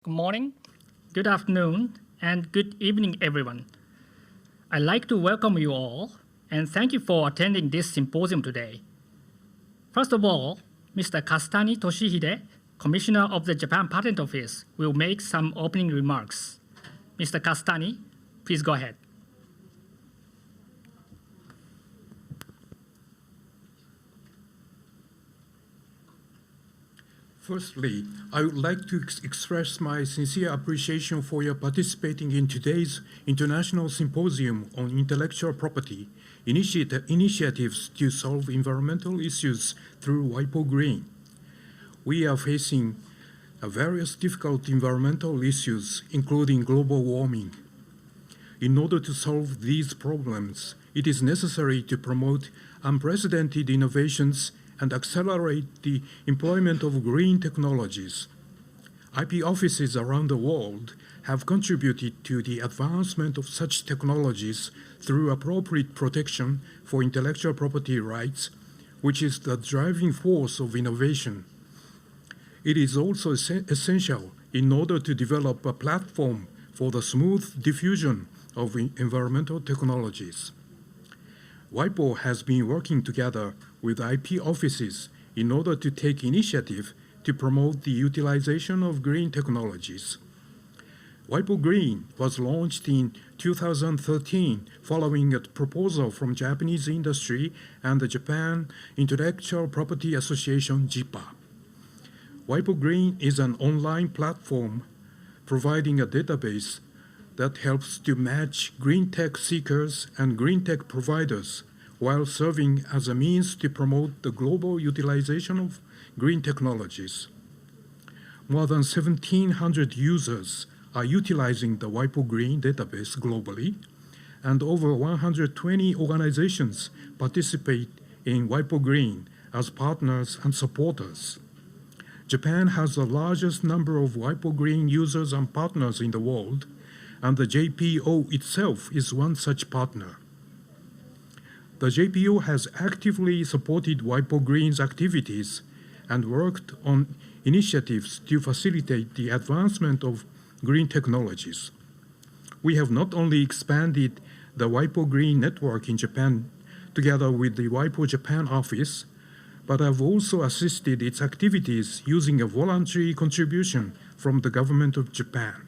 Good morning, good afternoon, and good evening, everyone. I'd like to welcome you all and thank you for attending this symposium today. First of all, Mr. Kasutani Toshihide, Commissioner of the Japan Patent Office, will make some opening remarks. Mr. Kasutani, please go ahead. Firstly, I would like to express my sincere appreciation for your participating in today's International Symposium on Intellectual Property, Initiatives to Solve Environmental Issues through WIPO GREEN. We are facing various difficult environmental issues, including global warming. In order to solve these problems, it is necessary to promote unprecedented innovations and accelerate the employment of green technologies. IP offices around the world have contributed to the advancement of such technologies through appropriate protection for intellectual property rights, which is the driving force of innovation. It is also essential in order to develop a platform for the smooth diffusion of environmental technologies. WIPO has been working together with IP offices in order to take initiative to promote the utilization of green technologies. WIPO GREEN was launched in 2013 following a proposal from Japanese industry and the Japan Intellectual Property Association JIPA. WIPO GREEN is an online platform providing a database that helps to match green tech seekers and green tech providers while serving as a means to promote the global utilization of green technologies. More than 1,700 users are utilizing the WIPO GREEN database globally, and over 120 organizations participate in WIPO GREEN as partners and supporters. Japan has the largest number of WIPO GREEN users and partners in the world, and the JPO itself is one such partner. The JPO has actively supported WIPO GREEN's activities and worked on initiatives to facilitate the advancement of green technologies. We have not only expanded the WIPO GREEN network in Japan together with the WIPO Japan office, but have also assisted its activities using a voluntary contribution from the government of Japan.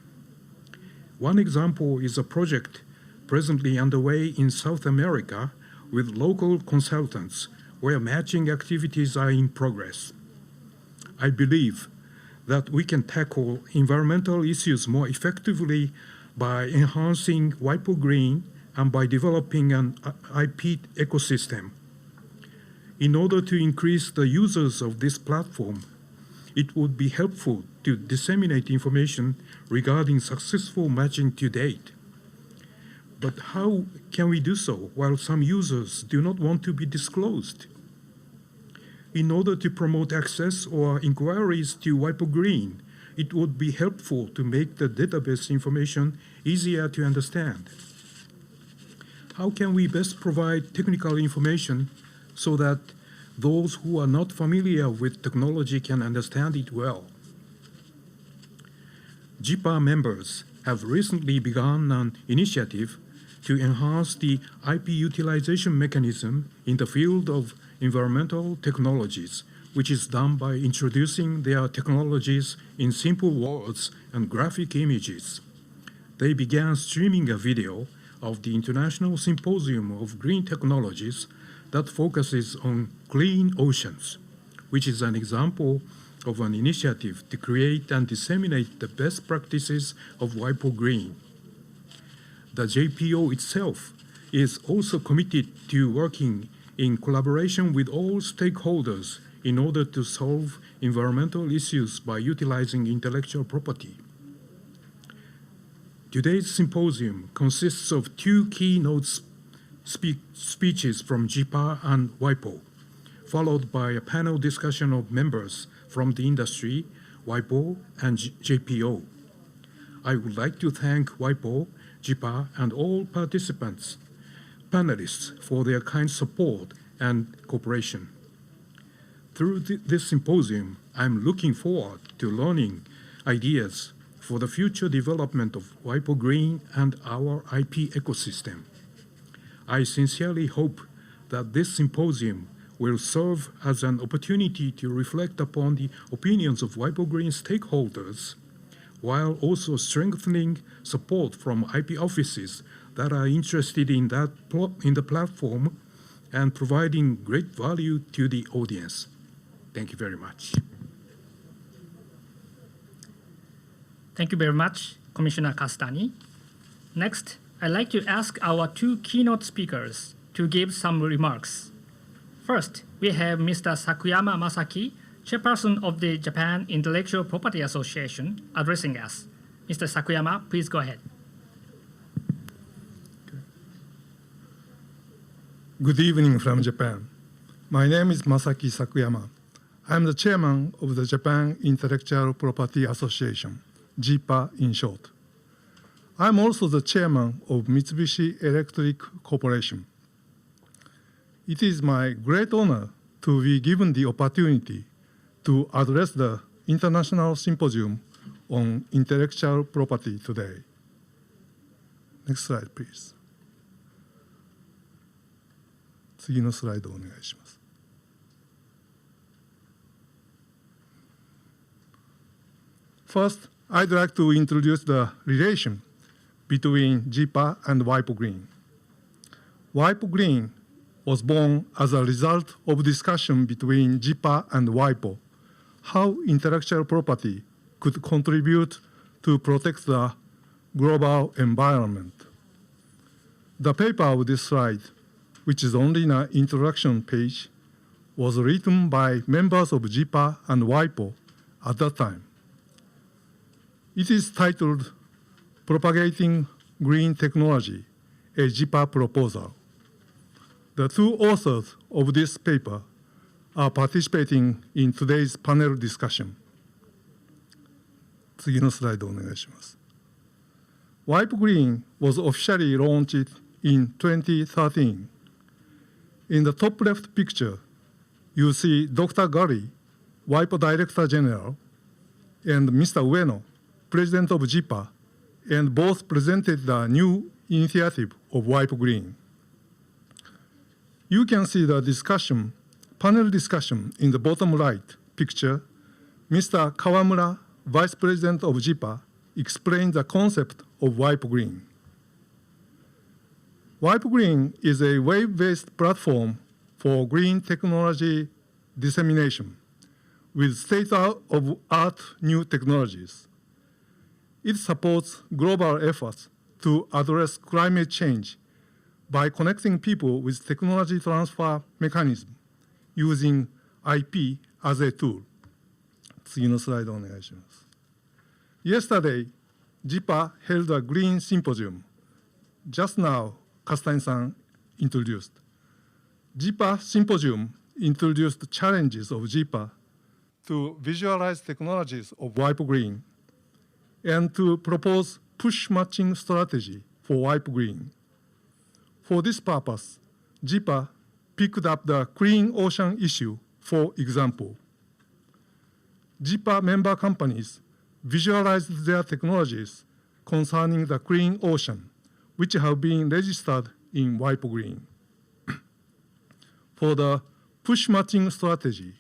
One example is a project presently underway in South America with local consultants, where matching activities are in progress. I believe that we can tackle environmental issues more effectively by enhancing WIPO GREEN and by developing an IP ecosystem. In order to increase the users of this platform, it would be helpful to disseminate information regarding successful matching to date. But how can we do so while some users do not want to be disclosed? In order to promote access or inquiries to WIPO GREEN, it would be helpful to make the database information easier to understand. How can we best provide technical information so that those who are not familiar with technology can understand it well? JIPA members have recently begun an initiative to enhance the IP utilization mechanism in the field of environmental technologies, which is done by introducing their technologies in simple words and graphic images. They began streaming a video of the International Symposium of Green Technologies that focuses on clean oceans, which is an example of an initiative to create and disseminate the best practices of WIPO GREEN. The JPO itself is also committed to working in collaboration with all stakeholders in order to solve environmental issues by utilizing intellectual property. Today's symposium consists of two keynote speeches from JIPA and WIPO, followed by a panel discussion of members from the industry, WIPO and JPO. I would like to thank WIPO, JIPA, and all participants, panelists, for their kind support and cooperation. Through this symposium, I'm looking forward to learning ideas for the future development of WIPO GREEN and our IP ecosystem. I sincerely hope that this symposium will serve as an opportunity to reflect upon the opinions of WIPO GREEN stakeholders, while also strengthening support from IP offices that are interested in the platform and providing great value to the audience. Thank you very much. Thank you very much, Commissioner Kasutani. Next, I'd like to ask our two keynote speakers to give some remarks. First, we have Mr. Sakuyama Masaki, Chairperson of the Japan Intellectual Property Association, addressing us. Mr. Sakuyama, please go ahead. Good evening from Japan. My name is Masaki Sakuyama. I'm the chairman of the Japan Intellectual Property Association, JIPA in short. I'm also the chairman of Mitsubishi Electric Corporation. It is my great honor to be given the opportunity to address the International Symposium on Intellectual Property today. Next slide, please. 次のスライドをお願いします。First, I'd like to introduce the relation between JIPA and WIPO GREEN. WIPO GREEN was born as a result of discussion between JIPA and WIPO, how intellectual property could contribute to protect the global environment. The paper of this slide, which is only an introduction page, was written by members of JIPA and WIPO at that time. It is titled Propagating Green Technology, a JIPA Proposal. The two authors of this paper are participating in today's panel discussion. 次のスライドをお願いします。WIPO GREEN was officially launched in 2013. In the top left picture, you see Dr. Gary, WIPO Director General, and Mr. Ueno, President of JIPA, and both presented the new initiative of WIPO GREEN. You can see the panel discussion in the bottom right picture. Mr. Kawamura, Vice President of JIPA, explained the concept of WIPO GREEN. WIPO GREEN is a web-based platform for green technology dissemination with state-of-the-art new technologies. It supports global efforts to address climate change by connecting people with technology transfer mechanism using IP as a tool. 次のスライドお願いします。Yesterday, JIPA held a green symposium. Just now, Kasutani-san introduced. JIPA Symposium introduced challenges of JIPA to visualize technologies of WIPO GREEN and to propose push matching strategy for WIPO GREEN. For this purpose, JIPA picked up the clean ocean issue, for example. JIPA member companies visualized their technologies concerning the clean ocean, which have been registered in WIPO GREEN. For the push matching strategy,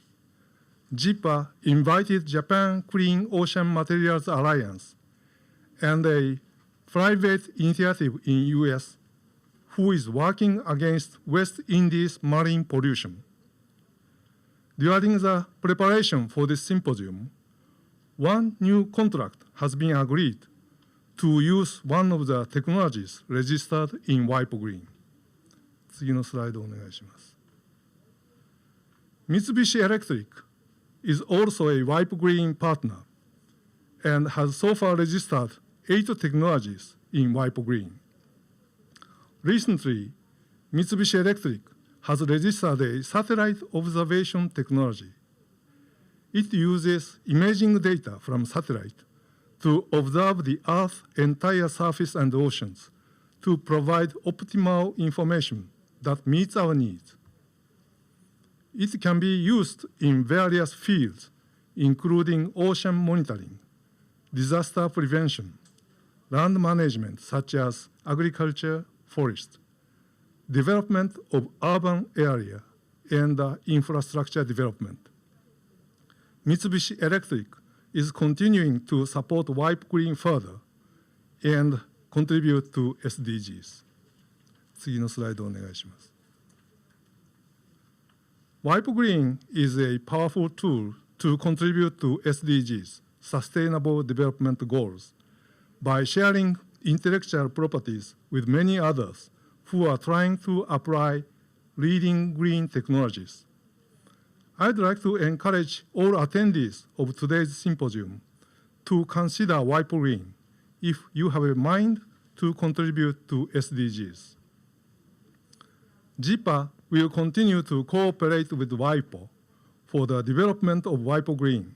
JIPA invited Japan Clean Ocean Materials Alliance and a private initiative in US who is working against West Indies marine pollution. During the preparation for this symposium, one new contract has been agreed to use one of the technologies registered in WIPO GREEN. 次のスライドお願いします。Mitsubishi Electric is also a WIPO GREEN partner and has so far registered 8 technologies in WIPO GREEN. Recently, Mitsubishi Electric has registered a satellite observation technology. It uses imaging data from satellite to observe the Earth's entire surface and oceans to provide optimal information that meets our needs. It can be used in various fields, including ocean monitoring, disaster prevention, land management such as agriculture, forest, development of urban area, and infrastructure development. Mitsubishi Electric is continuing to support WIPO GREEN further and contribute to SDGs. 次のスライドお願いします。WIPO GREEN is a powerful tool to contribute to SDGs, Sustainable Development Goals, by sharing intellectual properties with many others who are trying to apply leading green technologies. I'd like to encourage all attendees of today's symposium to consider WIPO GREEN if you have a mind to contribute to SDGs. JIPA will continue to cooperate with WIPO for the development of WIPO GREEN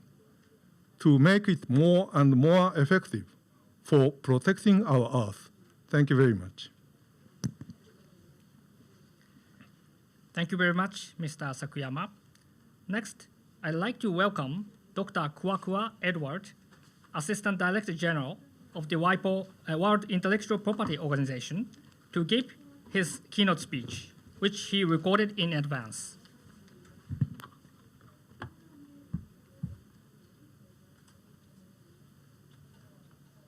to make it more and more effective for protecting our Earth. Thank you very much. Thank you very much, Mr. Sakuyama. Next, I'd like to welcome Dr. KWAKWA Edward, Assistant Director General of the WIPO World Intellectual Property Organization, to give his keynote speech, which he recorded in advance.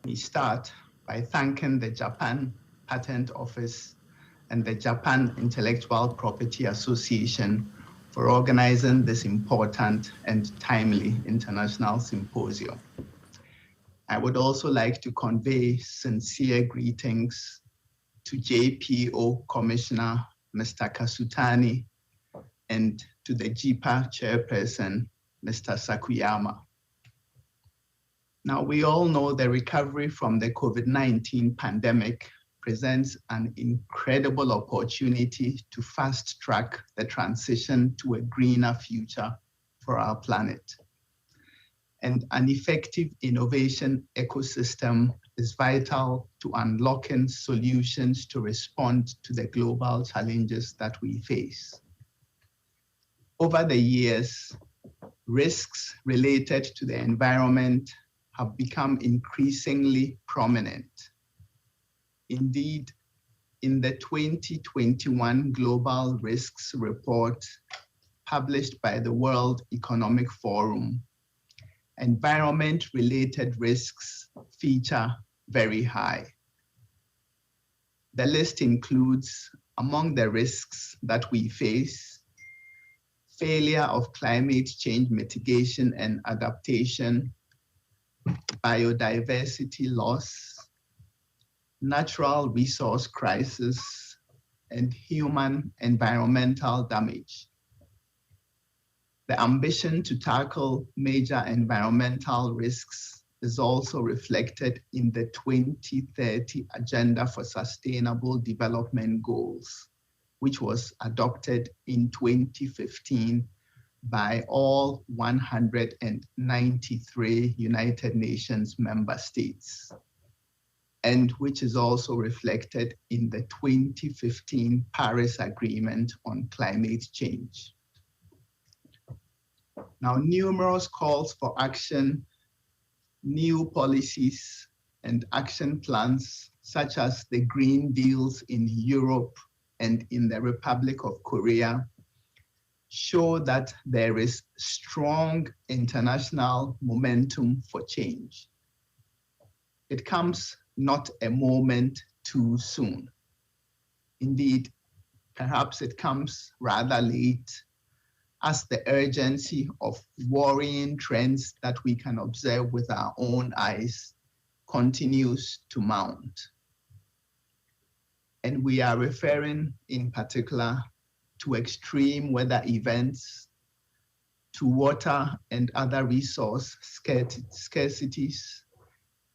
We start by thanking the Japan Patent Office and the Japan Intellectual Property Association for organizing this important and timely international symposium. I would also like to convey sincere greetings to JPO Commissioner Mr. KASUTANI and to the JIPA Chairperson, Mr. Sakuyama. Now, we all know the recovery from the COVID-19 pandemic presents an incredible opportunity to fast-track the transition to a greener future for our planet. And an effective innovation ecosystem is vital to unlocking solutions to respond to the global challenges that we face. Over the years, risks related to the environment have become increasingly prominent. Indeed, in the 2021 Global Risks Report published by the World Economic Forum, environment-related risks feature very high. The list includes, among the risks that we face, failure of climate change mitigation and adaptation, biodiversity loss, natural resource crisis, and human environmental damage. The ambition to tackle major environmental risks is also reflected in the 2030 Agenda for Sustainable Development Goals, which was adopted in 2015 by all 193 United Nations member states, and which is also reflected in the 2015 Paris Agreement on Climate Change. Now, numerous calls for action, new policies, and action plans, such as the Green Deals in Europe and in the Republic of Korea, show that there is strong international momentum for change. It comes not a moment too soon. Indeed, perhaps it comes rather late, as the urgency of worrying trends that we can observe with our own eyes continues to mount. And we are referring in particular to extreme weather events, to water and other resource scarcities,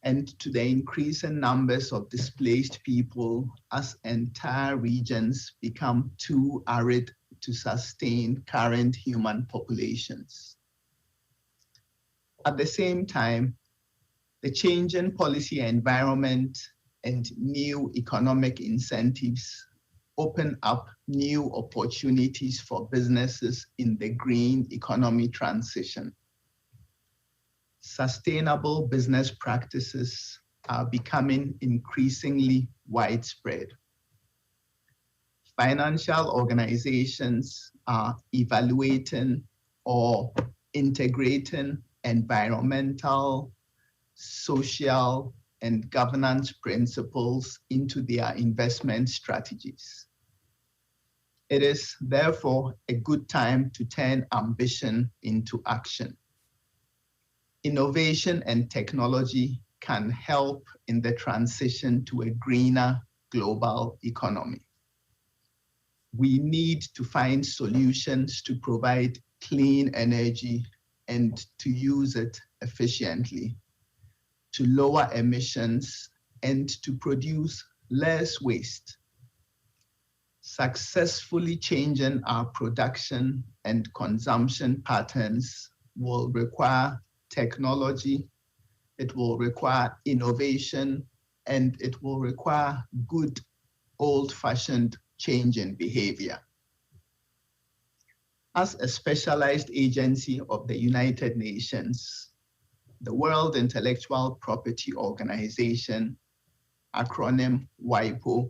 and to the increasing numbers of displaced people as entire regions become too arid to sustain current human populations. At the same time, the changing policy environment and new economic incentives open up new opportunities for businesses in the green economy transition. sustainable business practices are becoming increasingly widespread. Financial organizations are evaluating or integrating environmental, social, and governance principles into their investment strategies. It is therefore a good time to turn ambition into action. Innovation and technology can help in the transition to a greener global economy. We need to find solutions to provide clean energy and to use it efficiently, to lower emissions and to produce less waste. Successfully changing our production and consumption patterns will require technology, it will require innovation, and it will require good old-fashioned change in behavior. As a specialized agency of the United Nations, the World Intellectual Property Organization, acronym WIPO,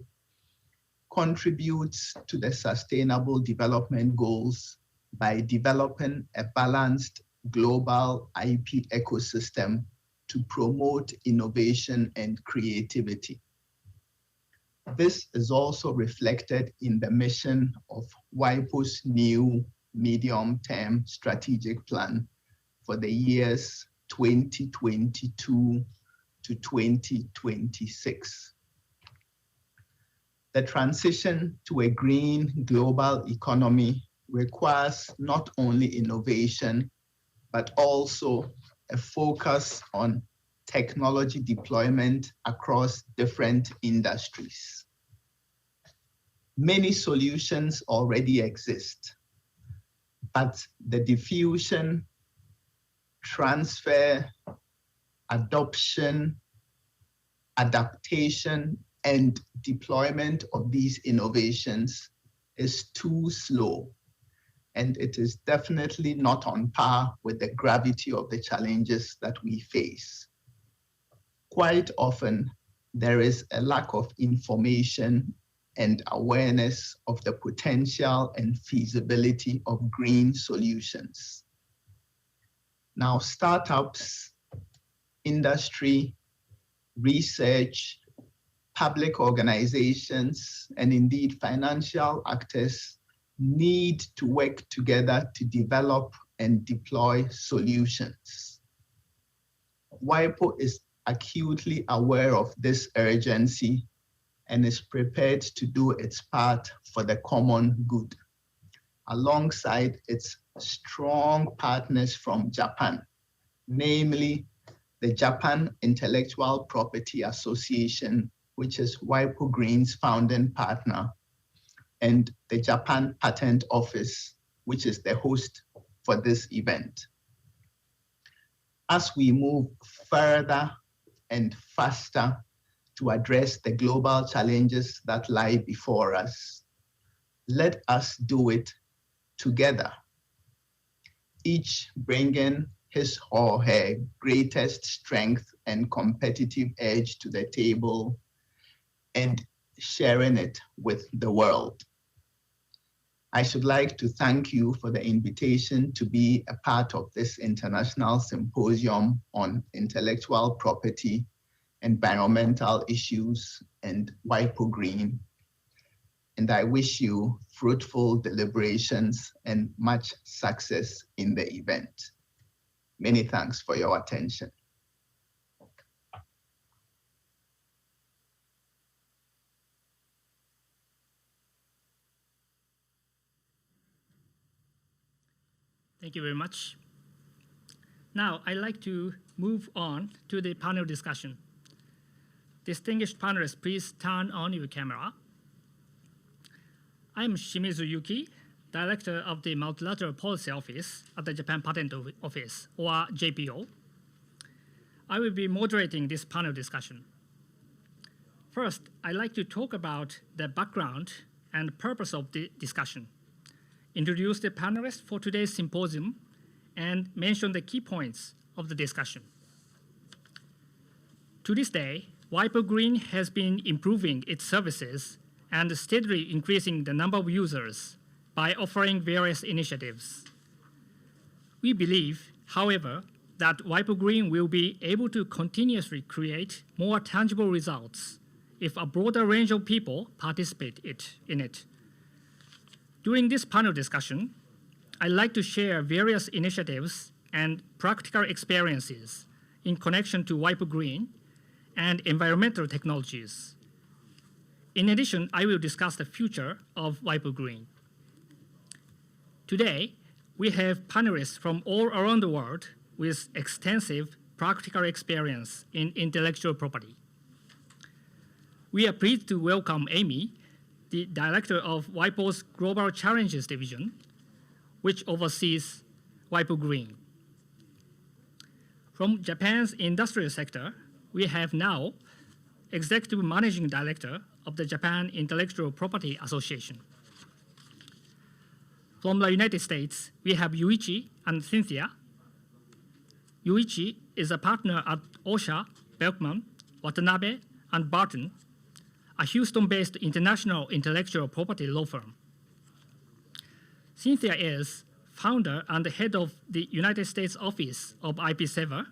contributes to the Sustainable Development Goals by developing a balanced global IP ecosystem to promote innovation and creativity. This is also reflected in the mission of WIPO's new medium-term strategic plan for the years 2022 to 2026. The transition to a green global economy requires not only innovation, but also a focus on technology deployment across different industries. Many solutions already exist, but the diffusion, transfer, adoption, adaptation, and deployment of these innovations is too slow, and it is definitely not on par with the gravity of the challenges that we face. Quite often, there is a lack of information and awareness of the potential and feasibility of green solutions. Now, startups, industry, research, public organizations, and indeed financial actors need to work together to develop and deploy solutions. WIPO is acutely aware of this urgency and is prepared to do its part for the common good, alongside its strong partners from Japan, namely the Japan Intellectual Property Association, which is WIPO Green's founding partner, and the Japan Patent Office, which is the host for this event. As we move further and faster to address the global challenges that lie before us, let us do it together, each bringing his or her greatest strength and competitive edge to the table and sharing it with the world. I should like to thank you for the invitation to be a part of this international symposium on intellectual property, environmental issues, and WIPO Green. And I wish you fruitful deliberations and much success in the event. Many thanks for your attention. Thank you very much. Now, I'd like to move on to the panel discussion. Distinguished panelists, please turn on your camera. I'm Shimizu Yuki, Director of the Multilateral Policy Office at the Japan Patent Office, or JPO. I will be moderating this panel discussion. First, I'd like to talk about the background and purpose of the discussion, introduce the panelists for today's symposium, and mention the key points of the discussion. To this day, WIPO GREEN has been improving its services and steadily increasing the number of users by offering various initiatives. We believe, however, that WIPO GREEN will be able to continuously create more tangible results if a broader range of people participate in it. During this panel discussion, I'd like to share various initiatives and practical experiences in connection to WIPO GREEN and environmental technologies. In addition, I will discuss the future of WIPO GREEN. Today, we have panelists from all around the world with extensive practical experience in intellectual property. We are pleased to welcome Amy, the director of WIPO's Global Challenges Division, which oversees WIPO GREEN. From Japan's industrial sector, we have now Executive Managing Director of the Japan Intellectual Property Association. From the United States, we have Yuichi and Cynthia. Yuichi is a partner at Osha, Bergman, Watanabe, and Burton, a Houston-based international intellectual property law firm. Cynthia is founder and head of the United States office of IP SEVA,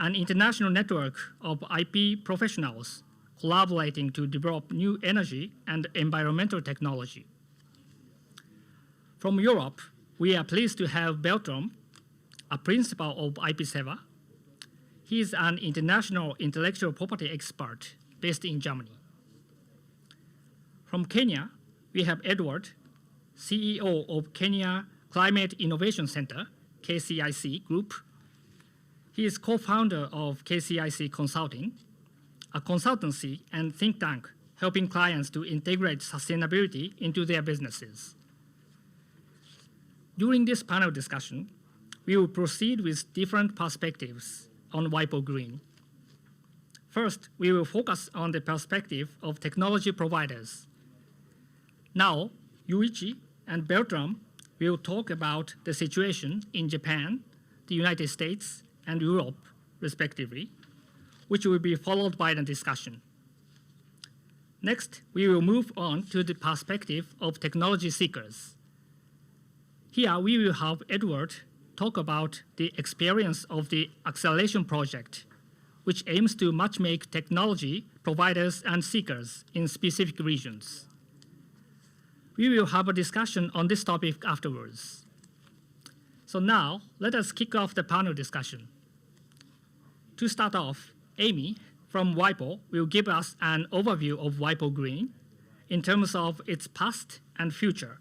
an international network of IP professionals collaborating to develop new energy and environmental technology. From Europe, we are pleased to have Bertram, a principal of IP SEVA. He is an international intellectual property expert based in Germany. From Kenya, we have Edward, CEO of Kenya Climate Innovation Center, KCIC Group. He is co-founder of KCIC Consulting, a consultancy and think tank helping clients to integrate sustainability into their businesses. During this panel discussion, we will proceed with different perspectives on WIPO GREEN. First, we will focus on the perspective of technology providers. Now, Yuichi and Bertram will talk about the situation in Japan, the United States, and Europe, respectively, which will be followed by the discussion. Next, we will move on to the perspective of technology seekers. Here, we will have Edward talk about the experience of the Acceleration Project, which aims to matchmake technology providers and seekers in specific regions. We will have a discussion on this topic afterwards. So now, let us kick off the panel discussion. To start off, Amy from WIPO will give us an overview of WIPO GREEN in terms of its past and future.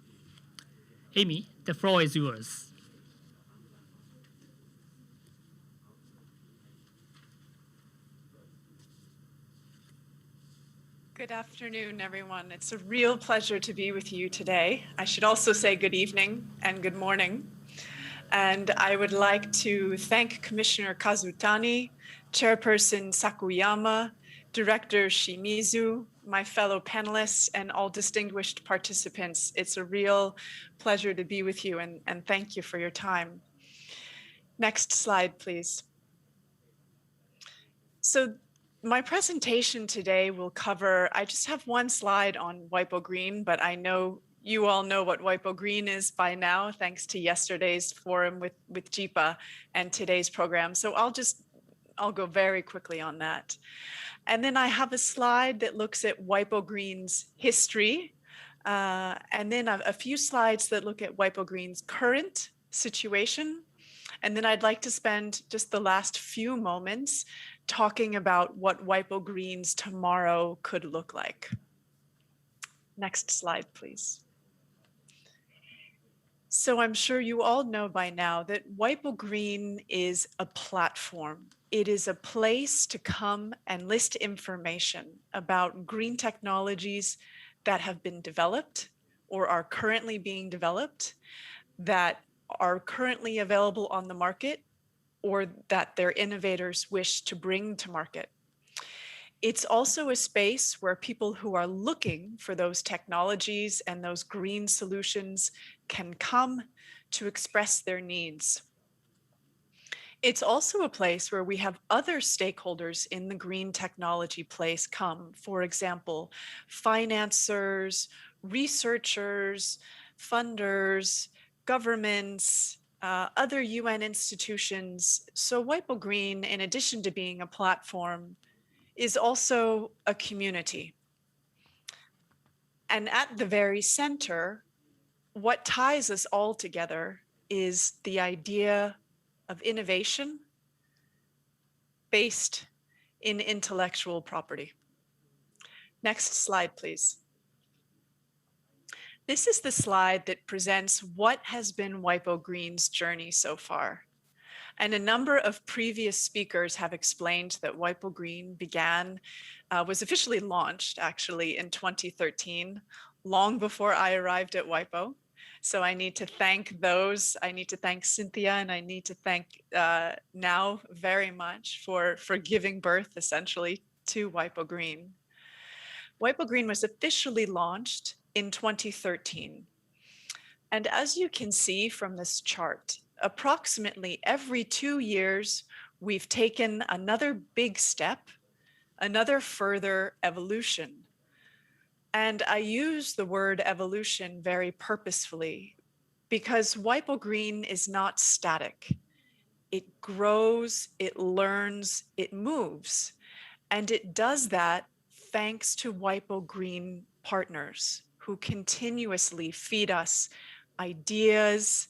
Amy, the floor is yours. Good afternoon, everyone. It's a real pleasure to be with you today. I should also say good evening and good morning. And I would like to thank Commissioner KASUTANI, Chairperson SAKUYAMA, Director Shimizu, my fellow panelists, and all distinguished participants. It's a real pleasure to be with you, and thank you for your time. Next slide, please. So my presentation today will cover, I just have one slide on WIPO GREEN, but I know you all know what WIPO GREEN is by now, thanks to yesterday's forum with JIPA and today's program. So I'll go very quickly on that. And then I have a slide that looks at WIPO GREEN's history, and then a few slides that look at WIPO GREEN's current situation. And then I'd like to spend just the last few moments talking about what WIPO GREEN's tomorrow could look like. Next slide, please. So I'm sure you all know by now that WIPO GREEN is a platform. It is a place to come and list information about green technologies that have been developed or are currently being developed, that are currently available on the market, or that their innovators wish to bring to market. It's also a space where people who are looking for those technologies and those green solutions can come to express their needs. It's also a place where we have other stakeholders in the green technology place come, for example, financiers, researchers, funders, governments, other UN institutions. So WIPO Green, in addition to being a platform, is also a community. And at the very center, what ties us all together is the idea of innovation based in intellectual property. Next slide, please. This is the slide that presents what has been WIPO Green's journey so far. And a number of previous speakers have explained that WIPO Green was officially launched actually in 2013, long before I arrived at WIPO. So I need to thank those. I need to thank Cynthia, and I need to thank Now very much for giving birth essentially to WIPO Green. WIPO Green was officially launched in 2013. And as you can see from this chart, approximately every 2 years, we've taken another big step, another further evolution. And I use the word evolution very purposefully because WIPO Green is not static. It grows, it learns, it moves. And it does that thanks to WIPO Green partners who continuously feed us ideas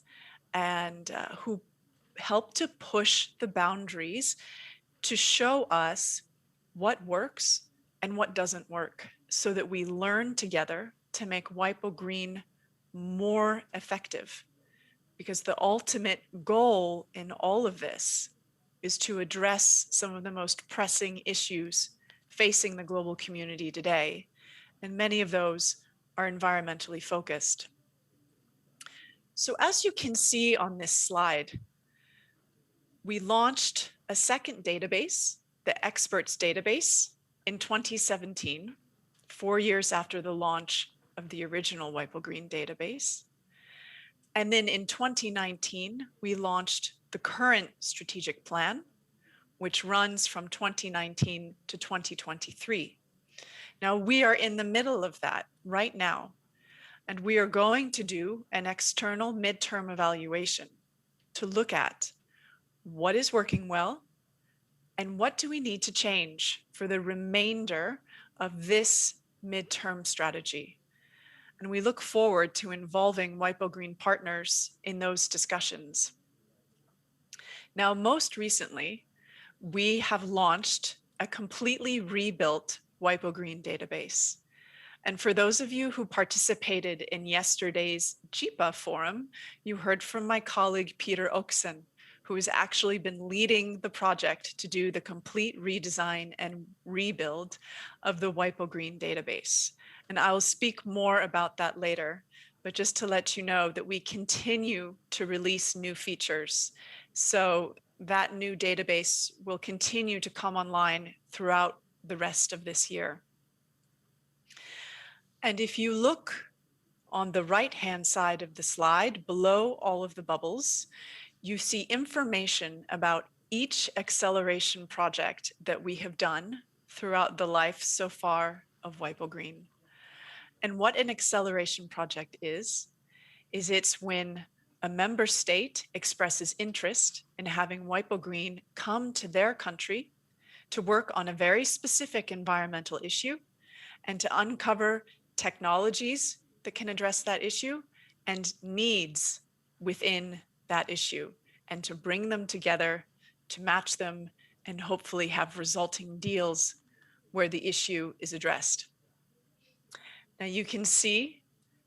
and who help to push the boundaries to show us what works and what doesn't work so that we learn together to make WIPO Green more effective. Because the ultimate goal in all of this is to address some of the most pressing issues facing the global community today. And many of those are environmentally focused. So as you can see on this slide, we launched a second database, the Experts Database, in 2017, 4 years after the launch of the original WIPO Green database. And then in 2019, we launched the current strategic plan, which runs from 2019 to 2023. Now we are in the middle of that right now, and we are going to do an external midterm evaluation to look at what is working well and what do we need to change for the remainder of this midterm strategy. And we look forward to involving WIPO Green partners in those discussions. Now, most recently, we have launched a completely rebuilt WIPO Green database. And for those of you who participated in yesterday's JIPA forum, you heard from my colleague, Peter Oksen, who has actually been leading the project to do the complete redesign and rebuild of the WIPO Green database. And I will speak more about that later, but just to let you know that we continue to release new features. So that new database will continue to come online throughout the rest of this year. And if you look on the right-hand side of the slide, below all of the bubbles, you see information about each acceleration project that we have done throughout the life so far of WIPO Green. And what an acceleration project is it's when a member state expresses interest in having WIPO Green come to their country to work on a very specific environmental issue and to uncover technologies that can address that issue and needs within that issue, and to bring them together, to match them, and hopefully have resulting deals where the issue is addressed. Now you can see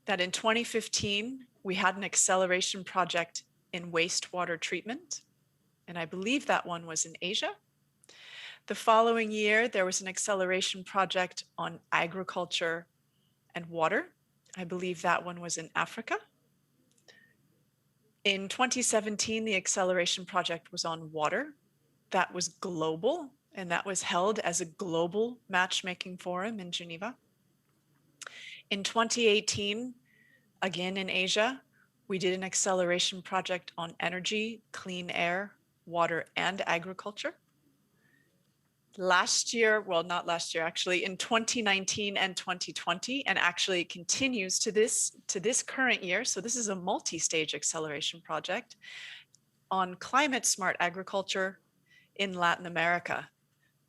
that in 2015, we had an acceleration project in wastewater treatment, and I believe that one was in Asia. The following year, there was an acceleration project on agriculture and water. I believe that one was in Africa. In 2017, the acceleration project was on water. That was global, and that was held as a global matchmaking forum in Geneva. In 2018, again in Asia, we did an acceleration project on energy, clean air, water, and agriculture. Last year, well, not last year, actually, in 2019 and 2020, and actually continues to this current year. So this is a multi-stage acceleration project on climate smart agriculture in Latin America.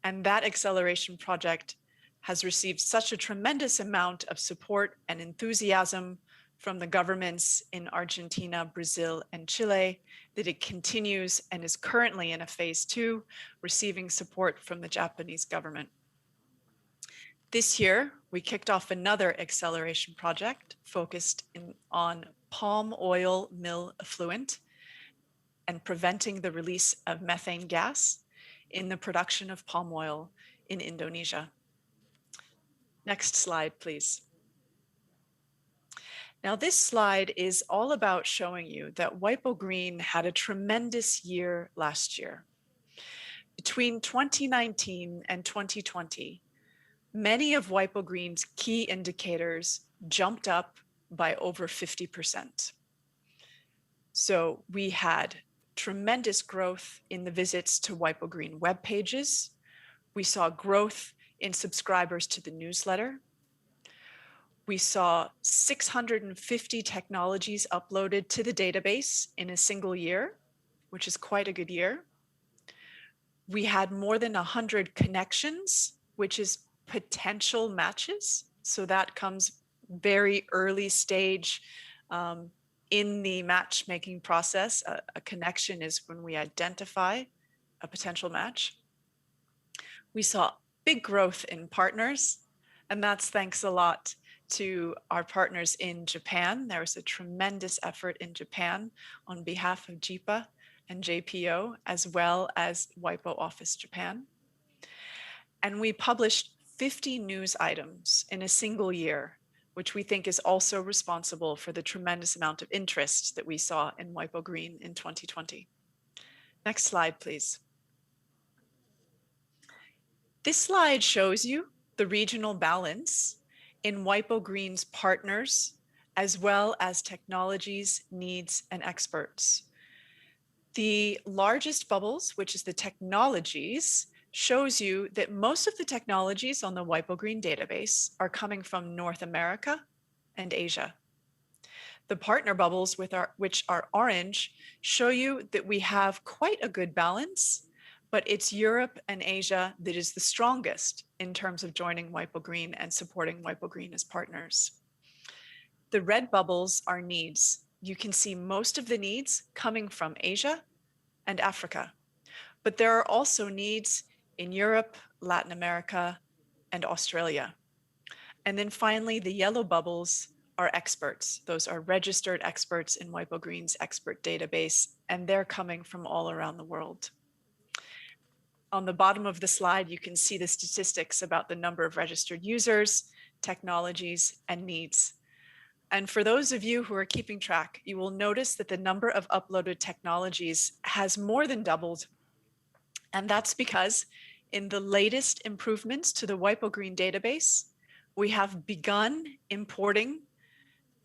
And that acceleration project has received such a tremendous amount of support and enthusiasm from the governments in Argentina, Brazil, and Chile that it continues and is currently in a phase 2, receiving support from the Japanese government. This year, we kicked off another acceleration project focused on palm oil mill effluent and preventing the release of methane gas in the production of palm oil in Indonesia. Next slide, please. Now, this slide is all about showing you that WIPO GREEN had a tremendous year last year. Between 2019 and 2020, many of WIPO GREEN's key indicators jumped up by over 50%. So we had tremendous growth in the visits to WIPO GREEN web pages. We saw growth in subscribers to the newsletter. We saw 650 technologies uploaded to the database in a single year, which is quite a good year. We had more than 100 connections, which is potential matches. So that comes very early stage in the matchmaking process. A connection is when we identify a potential match. We saw big growth in partners, and that's thanks a lot to our partners in Japan. There was a tremendous effort in Japan on behalf of JIPA and JPO, as well as WIPO Office Japan. And we published 50 news items in a single year, which we think is also responsible for the tremendous amount of interest that we saw in WIPO GREEN in 2020. Next slide, please. This slide shows you the regional balance in WIPO GREEN's partners, as well as technologies, needs, and experts. The largest bubbles, which is the technologies, shows you that most of the technologies on the WIPO GREEN database are coming from North America and Asia. The partner bubbles, which are orange, show you that we have quite a good balance, but it's Europe and Asia that is the strongest in terms of joining WIPO GREEN and supporting WIPO GREEN as partners. The red bubbles are needs. You can see most of the needs coming from Asia and Africa, but there are also needs in Europe, Latin America, and Australia. And then finally, the yellow bubbles are experts. Those are registered experts in WIPO GREEN's expert database, and they're coming from all around the world. On the bottom of the slide, you can see the statistics about the number of registered users, technologies, and needs. And for those of you who are keeping track, you will notice that the number of uploaded technologies has more than doubled. And that's because in the latest improvements to the WIPO GREEN database, we have begun importing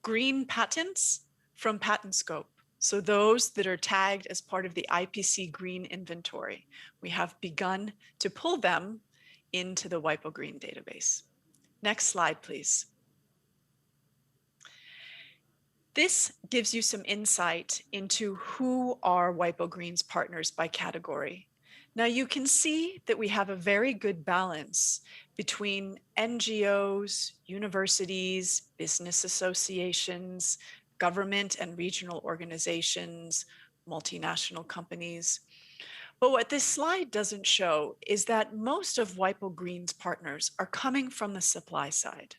green patents from PatentScope. So those that are tagged as part of the IPC Green inventory, we have begun to pull them into the WIPO GREEN database. Next slide, please. This gives you some insight into who are WIPO GREEN's partners by category. Now you can see that we have a very good balance between NGOs, universities, business associations, government and regional organizations, multinational companies. But what this slide doesn't show is that most of WIPO GREEN's partners are coming from the supply side.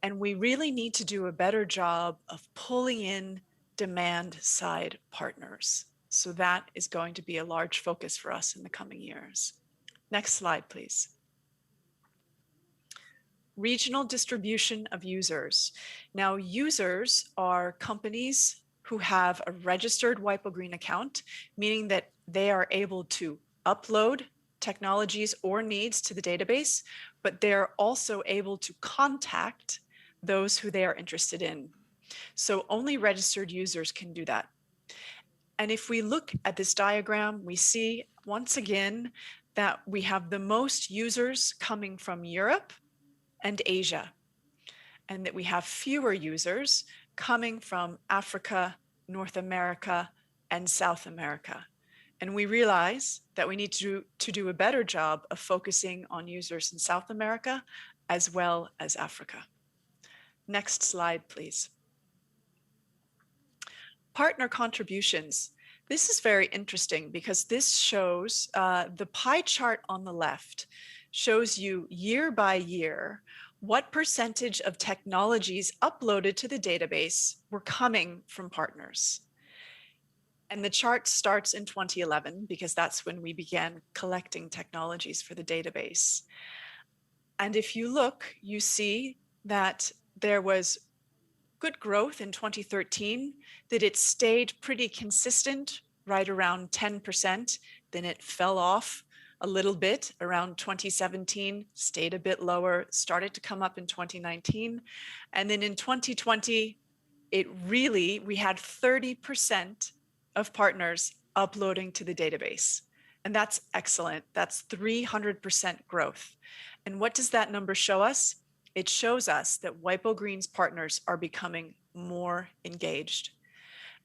And we really need to do a better job of pulling in demand side partners. So that is going to be a large focus for us in the coming years. Next slide, please. Regional distribution of users. Now, users are companies who have a registered WIPO GREEN account, meaning that they are able to upload technologies or needs to the database, but they're also able to contact those who they are interested in. So only registered users can do that. And if we look at this diagram, we see once again that we have the most users coming from Europe and Asia, and that we have fewer users coming from Africa, North America, and South America. And we realize that we need to do a better job of focusing on users in South America as well as Africa. Next slide, please. Partner contributions. This is very interesting because this shows the pie chart on the left shows you year by year what percentage of technologies uploaded to the database were coming from partners. And the chart starts in 2011 because that's when we began collecting technologies for the database. And if you look, you see that there was good growth in 2013, that it stayed pretty consistent, right around 10%. Then it fell off a little bit around 2017, stayed a bit lower, started to come up in 2019. And then in 2020, we had 30% of partners uploading to the database. And that's excellent. That's 300% growth. And what does that number show us? It shows us that WIPO GREEN's partners are becoming more engaged.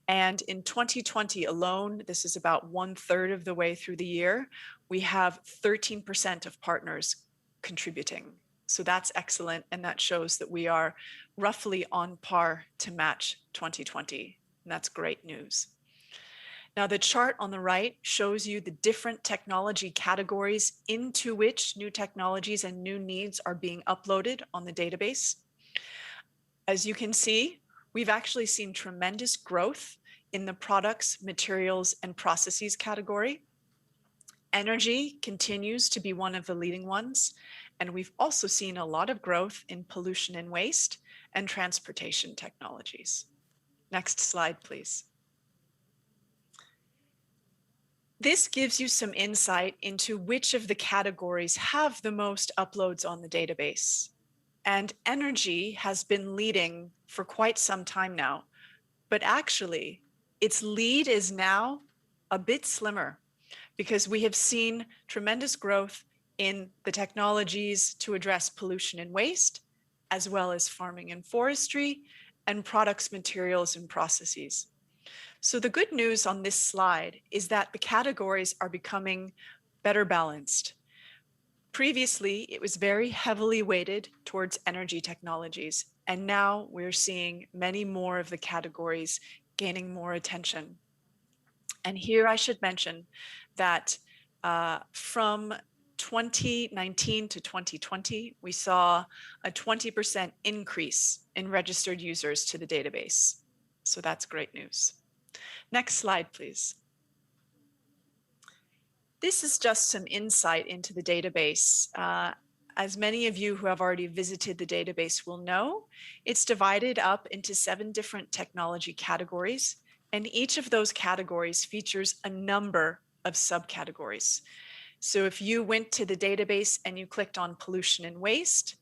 And in 2020 alone, this is about 1/3 of the way through the year, we have 13% of partners contributing. So that's excellent. And that shows that we are roughly on par to match 2020. And that's great news. Now, the chart on the right shows you the different technology categories into which new technologies and new needs are being uploaded on the database. As you can see, we've actually seen tremendous growth in the products, materials, and processes category. Energy continues to be one of the leading ones, and we've also seen a lot of growth in pollution and waste and transportation technologies. Next slide, please. This gives you some insight into which of the categories have the most uploads on the database. And energy has been leading for quite some time now, but actually its lead is now a bit slimmer because we have seen tremendous growth in the technologies to address pollution and waste, as well as farming and forestry, and products, materials, and processes. So the good news on this slide is that the categories are becoming better balanced. Previously, it was very heavily weighted towards energy technologies, and now we're seeing many more of the categories gaining more attention. And here I should mention that from 2019 to 2020, we saw a 20% increase in registered users to the database. So that's great news. Next slide, please. This is just some insight into the database. As many of you who have already visited the database will know, it's divided up into 7 different technology categories, and each of those categories features a number of subcategories. So if you went to the database and you clicked on pollution and waste,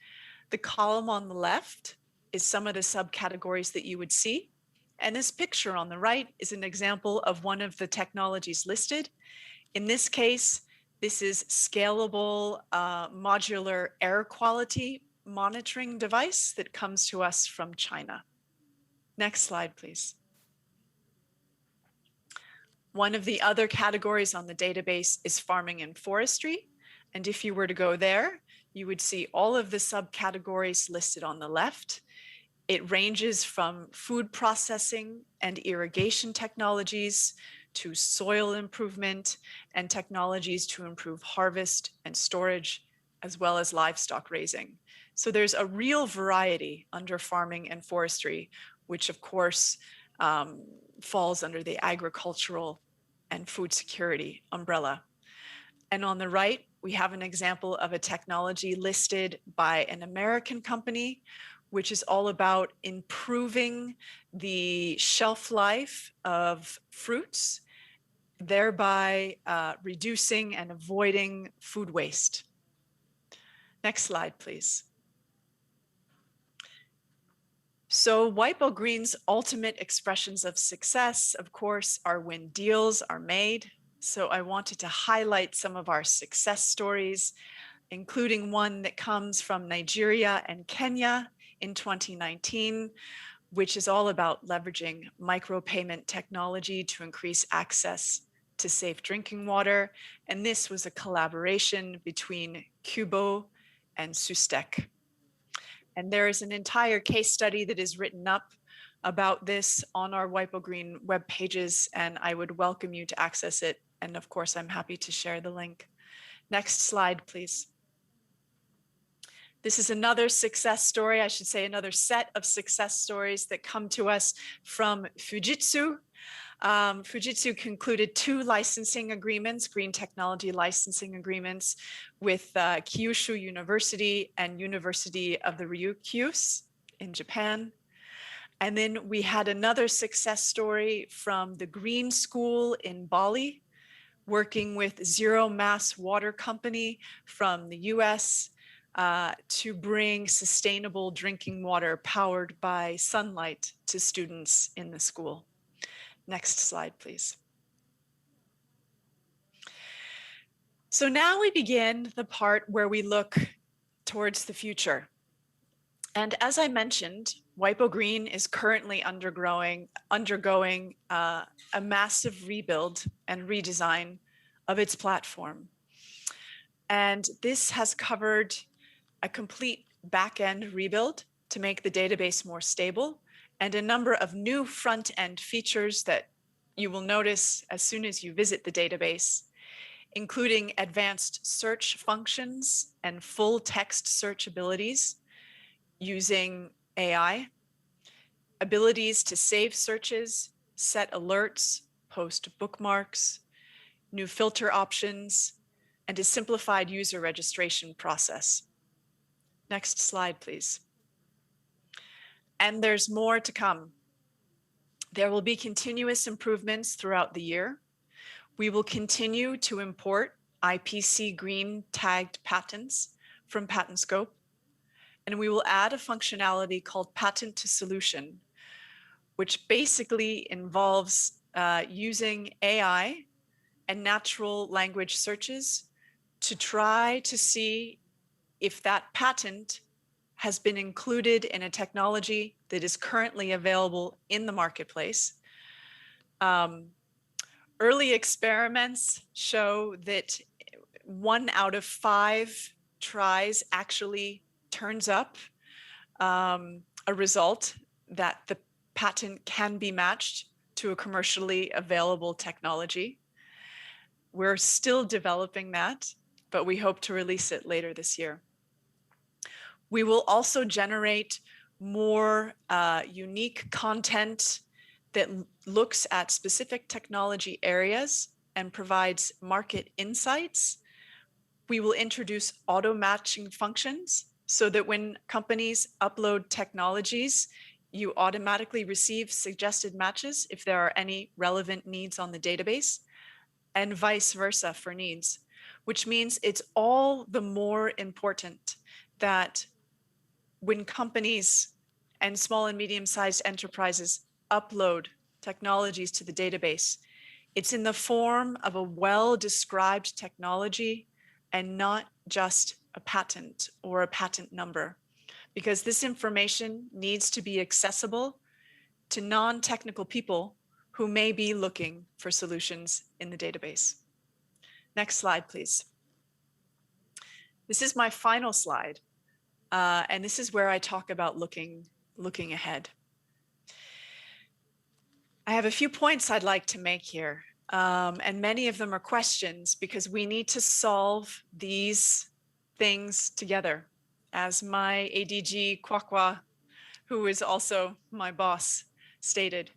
the column on the left is some of the subcategories that you would see. And this picture on the right is an example of one of the technologies listed. In this case, this is scalable modular air quality monitoring device that comes to us from China. Next slide, please. One of the other categories on the database is farming and forestry. And if you were to go there, you would see all of the subcategories listed on the left. It ranges from food processing and irrigation technologies to soil improvement and technologies to improve harvest and storage, as well as livestock raising. So there's a real variety under farming and forestry, which of course falls under the agricultural and food security umbrella. And on the right, we have an example of a technology listed by an American company, which is all about improving the shelf life of fruits, thereby reducing and avoiding food waste. Next slide, please. So WIPO Green's ultimate expressions of success, of course, are when deals are made. So I wanted to highlight some of our success stories, including one that comes from Nigeria and Kenya in 2019, which is all about leveraging micropayment technology to increase access to safe drinking water. And this was a collaboration between Kubo and SUSTEC. And there is an entire case study that is written up about this on our WIPO Green web pages, and I would welcome you to access it. And of course, I'm happy to share the link. Next slide, please. This is another success story, I should say another set of success stories that come to us from Fujitsu. Fujitsu concluded 2 licensing agreements, green technology licensing agreements with Kyushu University and University of the Ryukyus in Japan. And then we had another success story from the Green School in Bali, working with Zero Mass Water Company from the US to bring sustainable drinking water powered by sunlight to students in the school. Next slide, please. So now we begin the part where we look towards the future. And as I mentioned, WIPO Green is currently undergoing a massive rebuild and redesign of its platform. And this has covered a complete back-end rebuild to make the database more stable, and a number of new front-end features that you will notice as soon as you visit the database, including advanced search functions and full text search abilities using AI, abilities to save searches, set alerts, post bookmarks, new filter options, and a simplified user registration process. Next slide, please. And there's more to come. There will be continuous improvements throughout the year. We will continue to import IPC green tagged patents from PatentScope, and we will add a functionality called Patent to Solution, which basically involves using AI and natural language searches to try to see if that patent has been included in a technology that is currently available in the marketplace. Early experiments show that 1 out of 5 tries actually turns up a result that the patent can be matched to a commercially available technology. We're still developing that, but we hope to release it later this year. We will also generate more unique content that looks at specific technology areas and provides market insights. We will introduce auto matching functions so that when companies upload technologies, you automatically receive suggested matches if there are any relevant needs on the database, and vice versa for needs, which means it's all the more important that when companies and small and medium-sized enterprises upload technologies to the database, it's in the form of a well-described technology and not just a patent or a patent number, because this information needs to be accessible to non-technical people who may be looking for solutions in the database. Next slide, please. This is my final slide. And this is where I talk about looking ahead. I have a few points I'd like to make here, and many of them are questions because we need to solve these things together. As my ADG KWAKWA, who is also my boss, stated,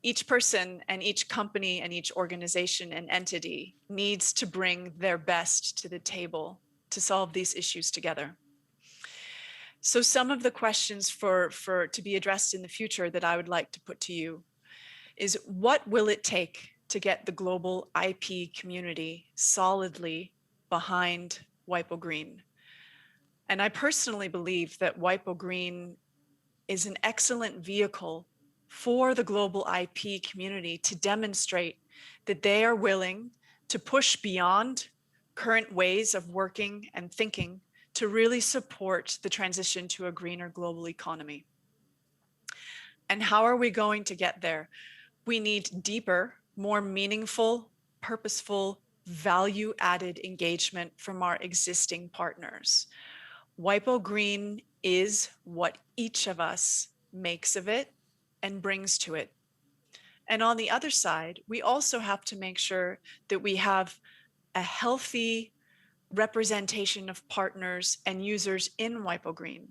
each person and each company and each organization and entity needs to bring their best to the table to solve these issues together. So some of the questions to be addressed in the future that I would like to put to you is, what will it take to get the global IP community solidly behind WIPO Green? And I personally believe that WIPO Green is an excellent vehicle for the global IP community to demonstrate that they are willing to push beyond current ways of working and thinking to really support the transition to a greener global economy. And how are we going to get there? We need deeper, more meaningful, purposeful, value-added engagement from our existing partners. WIPO Green is what each of us makes of it and brings to it. And on the other side, we also have to make sure that we have a healthy representation of partners and users in WIPO Green.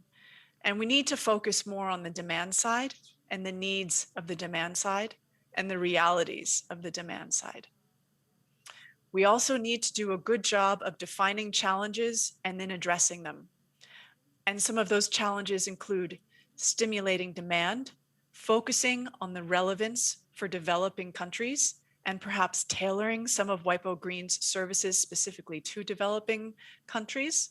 And we need to focus more on the demand side and the needs of the demand side and the realities of the demand side. We also need to do a good job of defining challenges and then addressing them. And some of those challenges include stimulating demand, focusing on the relevance for developing countries, and perhaps tailoring some of WIPO Green's services specifically to developing countries,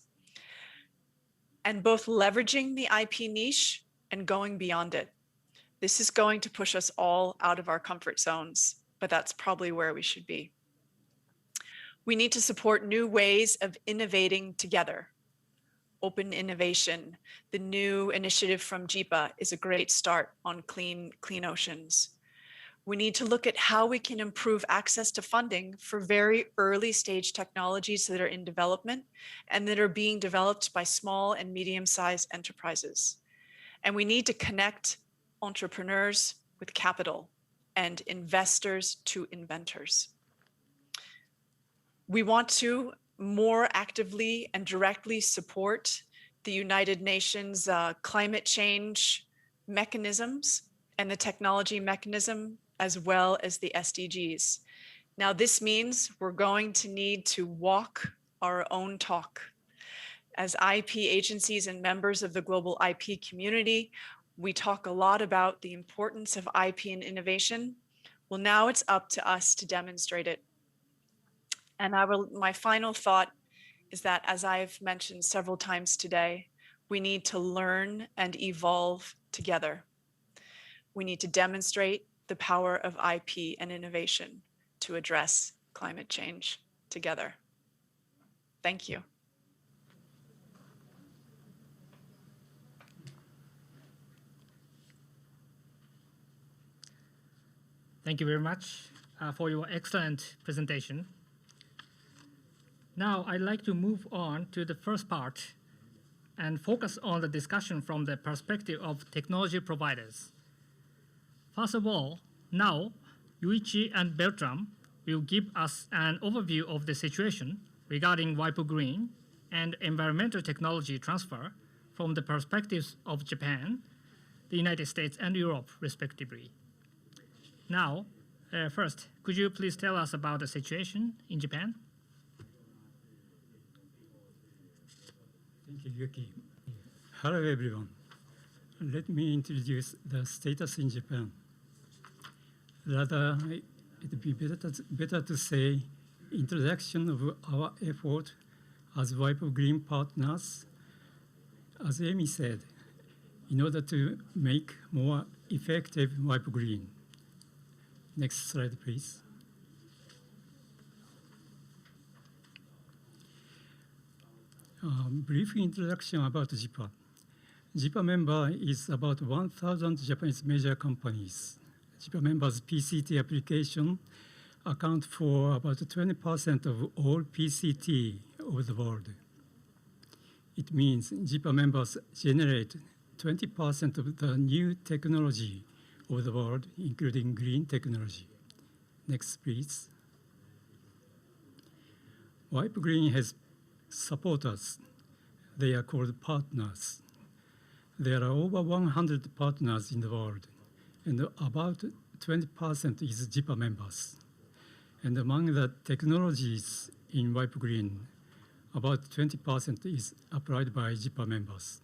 and both leveraging the IP niche and going beyond it. This is going to push us all out of our comfort zones, but that's probably where we should be. We need to support new ways of innovating together. Open innovation, the new initiative from JIPA is a great start on clean oceans. We need to look at how we can improve access to funding for very early stage technologies that are in development and that are being developed by small and medium-sized enterprises. And we need to connect entrepreneurs with capital and investors to inventors. We want to more actively and directly support the United Nations climate change mechanisms and the technology mechanism, as well as the SDGs. Now, this means we're going to need to walk our own talk. As IP agencies and members of the global IP community, we talk a lot about the importance of IP and innovation. Well, now it's up to us to demonstrate it. And my final thought is that, as I've mentioned several times today, we need to learn and evolve together. We need to demonstrate the power of IP and innovation to address climate change together. Thank you. Thank you very much for your excellent presentation. Now, I'd like to move on to the first part and focus on the discussion from the perspective of technology providers. First of all, now, Yuichi and Bertram will give us an overview of the situation regarding WIPO Green and environmental technology transfer from the perspectives of Japan, the United States, and Europe, respectively. Now, first, could you please tell us about the situation in Japan? Thank you, Yuki. Hello, everyone. Let me introduce the status in Japan. Rather, it would be better to say introduction of our effort as WIPO Green partners. As Amy said, in order to make more effective WIPO Green. Next slide, please. Brief introduction about JIPA. JIPA member is about 1,000 Japanese major companies. JIPA members' PCT application account for about 20% of all PCT over the world. It means JIPA members generate 20% of the new technology over the world, including green technology. Next, please. WIPO Green has supporters. They are called partners. There are over 100 partners in the world, and about 20% is JIPA members. And among the technologies in WIPO Green, about 20% is applied by JIPA members.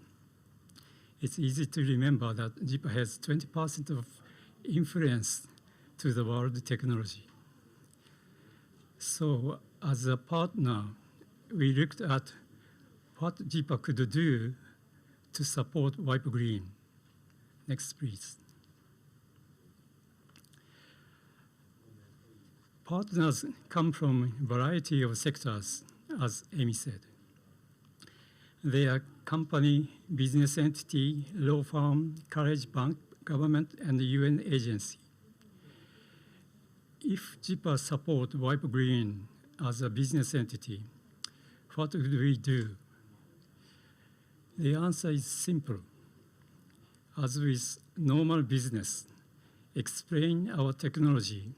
It's easy to remember that JIPA has 20% of influence to the world technology. So as a partner, we looked at what JIPA could do to support WIPO Green. Next, please. Partners come from a variety of sectors, as Amy said. They are company, business entity, law firm, college, bank, government, and UN agency. If JIPA support WIPO GREEN as a business entity, what would we do? The answer is simple. As with normal business, explain our technology,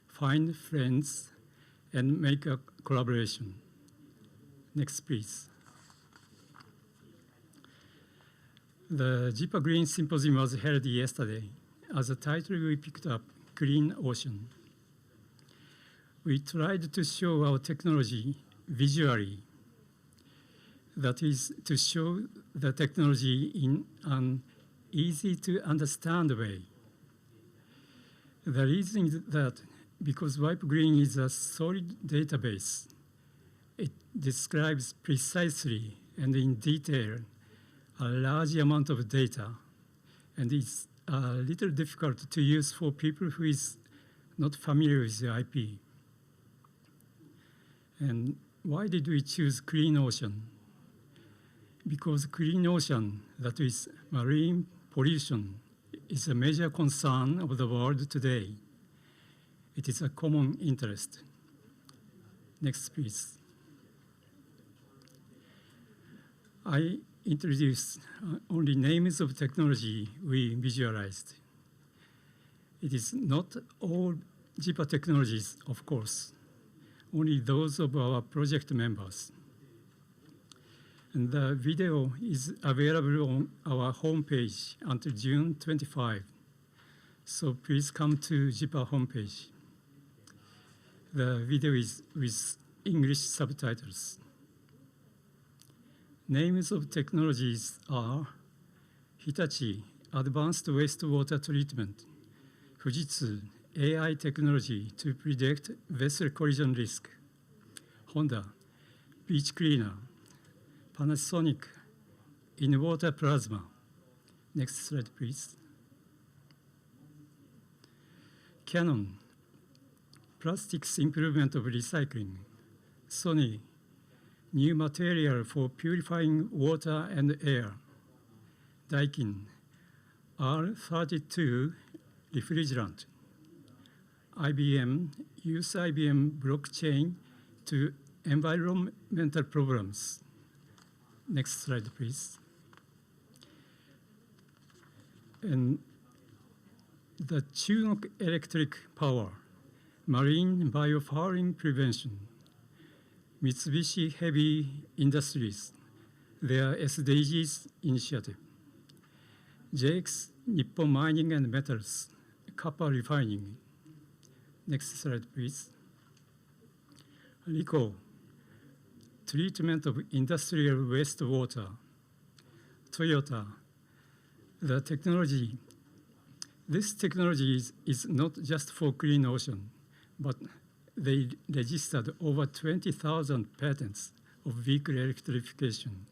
find friends, and make a collaboration. Next, please. The JIPA Green Symposium was held yesterday. As a title, we picked up Clean Ocean. We tried to show our technology visually. That is, to show the technology in an easy-to-understand way. The reason is that because WIPO GREEN is a solid database, it describes precisely and in detail a large amount of data, and it's a little difficult to use for people who is not familiar with the IP. And why did we choose Clean Ocean? Because Clean Ocean, that is marine pollution, is a major concern of the world today. It is a common interest. Next, please. I introduced only names of technology we visualized. It is not all JIPA technologies, of course, only those of our project members. And the video is available on our homepage until June 25. So please come to JIPA homepage. The video is with English subtitles. Names of technologies are Hitachi, Advanced Wastewater Treatment, Fujitsu, AI technology to predict vessel collision risk, Honda, beach cleaner, Panasonic, in-water plasma. Next slide, please. Canon, plastics improvement of recycling. Sony, new material for purifying water and air. Daikin, R32 refrigerant. IBM, use IBM blockchain to environmental problems. Next slide, please. And the Chunok Electric Power, marine biofouling prevention. Mitsubishi Heavy Industries, their SDGs initiative. JX, Nippon Mining and Metals, copper refining. Next slide, please. RICO, treatment of industrial wastewater. Toyota, the technology. This technology is not just for Clean Ocean, but they registered over 20,000 patents of vehicle electrification.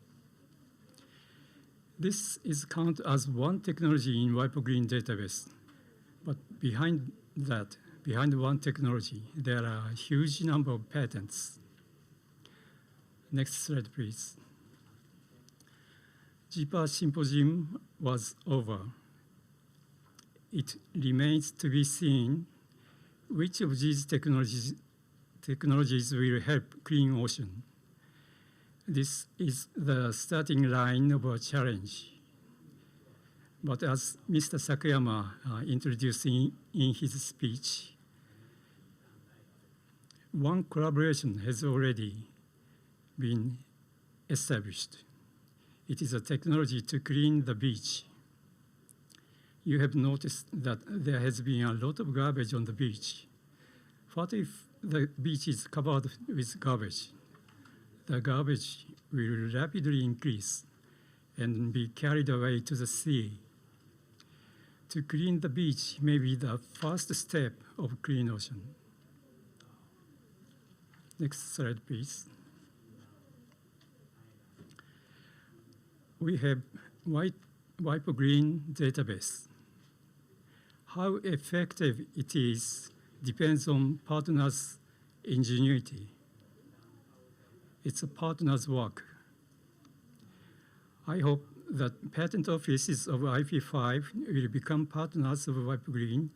This is counted as one technology in WIPO GREEN database, but behind one technology, there are a huge number of patents. Next slide, please. JIPA symposium was over. It remains to be seen which of these technologies will help Clean Ocean. This is the starting line of a challenge. But as Mr. Sakuyama introduced in his speech, one collaboration has already been established. It is a technology to clean the beach. You have noticed that there has been a lot of garbage on the beach. What if the beach is covered with garbage? The garbage will rapidly increase and be carried away to the sea. To clean the beach may be the first step of Clean Ocean. Next slide, please. We have WIPO GREEN database. How effective it is depends on partners' ingenuity. It's a partner's work. I hope that patent offices of IP5 will become partners of WIPO GREEN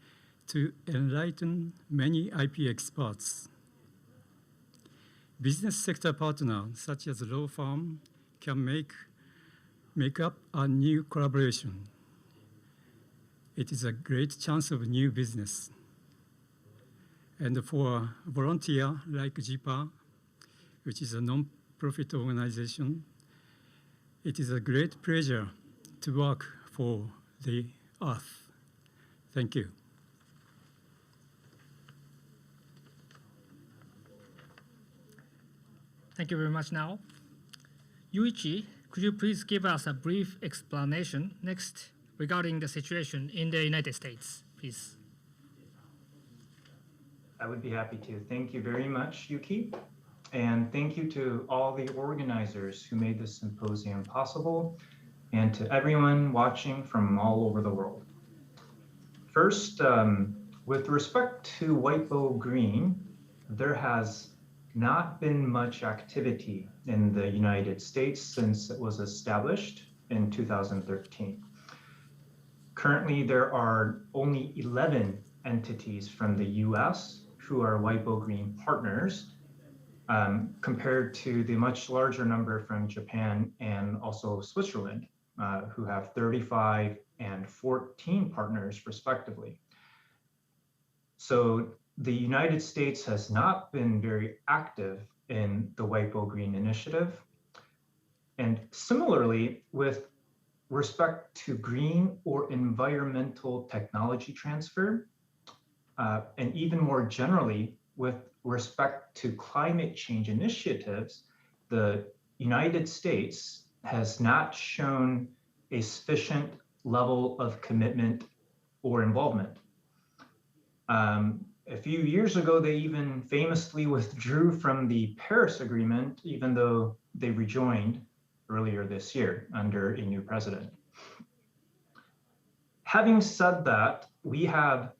to enlighten many IP experts. Business sector partners, such as law firm, can make up a new collaboration. It is a great chance of new business. And for a volunteer like JIPA, which is a non-profit organization, it is a great pleasure to work for the Earth. Thank you. Thank you very much now. Yuichi, could you please give us a brief explanation next regarding the situation in the United States, please? I would be happy to. Thank you very much, Yuki. And thank you to all the organizers who made this symposium possible, and to everyone watching from all over the world. First, with respect to WIPO GREEN, there has not been much activity in the United States since it was established in 2013. Currently, there are only 11 entities from the US who are WIPO GREEN partners, compared to the much larger number from Japan and also Switzerland, who have 35 and 14 partners respectively. So the United States has not been very active in the WIPO GREEN initiative. And similarly, with respect to green or environmental technology transfer, and even more generally, with respect to climate change initiatives, the United States has not shown a sufficient level of commitment or involvement. A few years ago, they even famously withdrew from the Paris Agreement, even though they rejoined earlier this year under a new president. Having said that, we have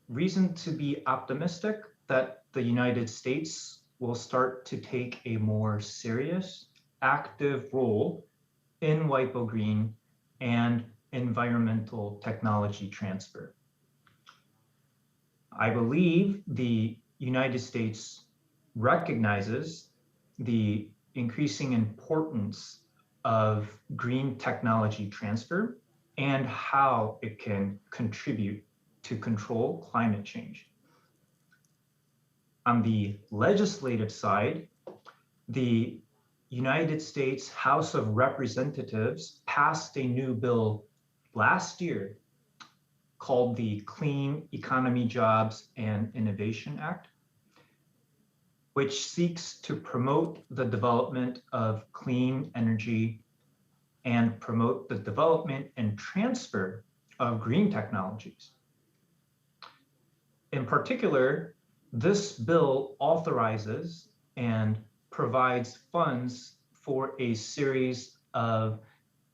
reason to be optimistic that the United States will start to take a more serious, active role in WIPO GREEN and environmental technology transfer. I believe the United States recognizes the increasing importance of green technology transfer and how it can contribute to control climate change. On the legislative side, the United States House of Representatives passed a new bill last year called the Clean Economy, Jobs, and Innovation Act, which seeks to promote the development of clean energy and promote the development and transfer of green technologies. In particular, this bill authorizes and provides funds for a series of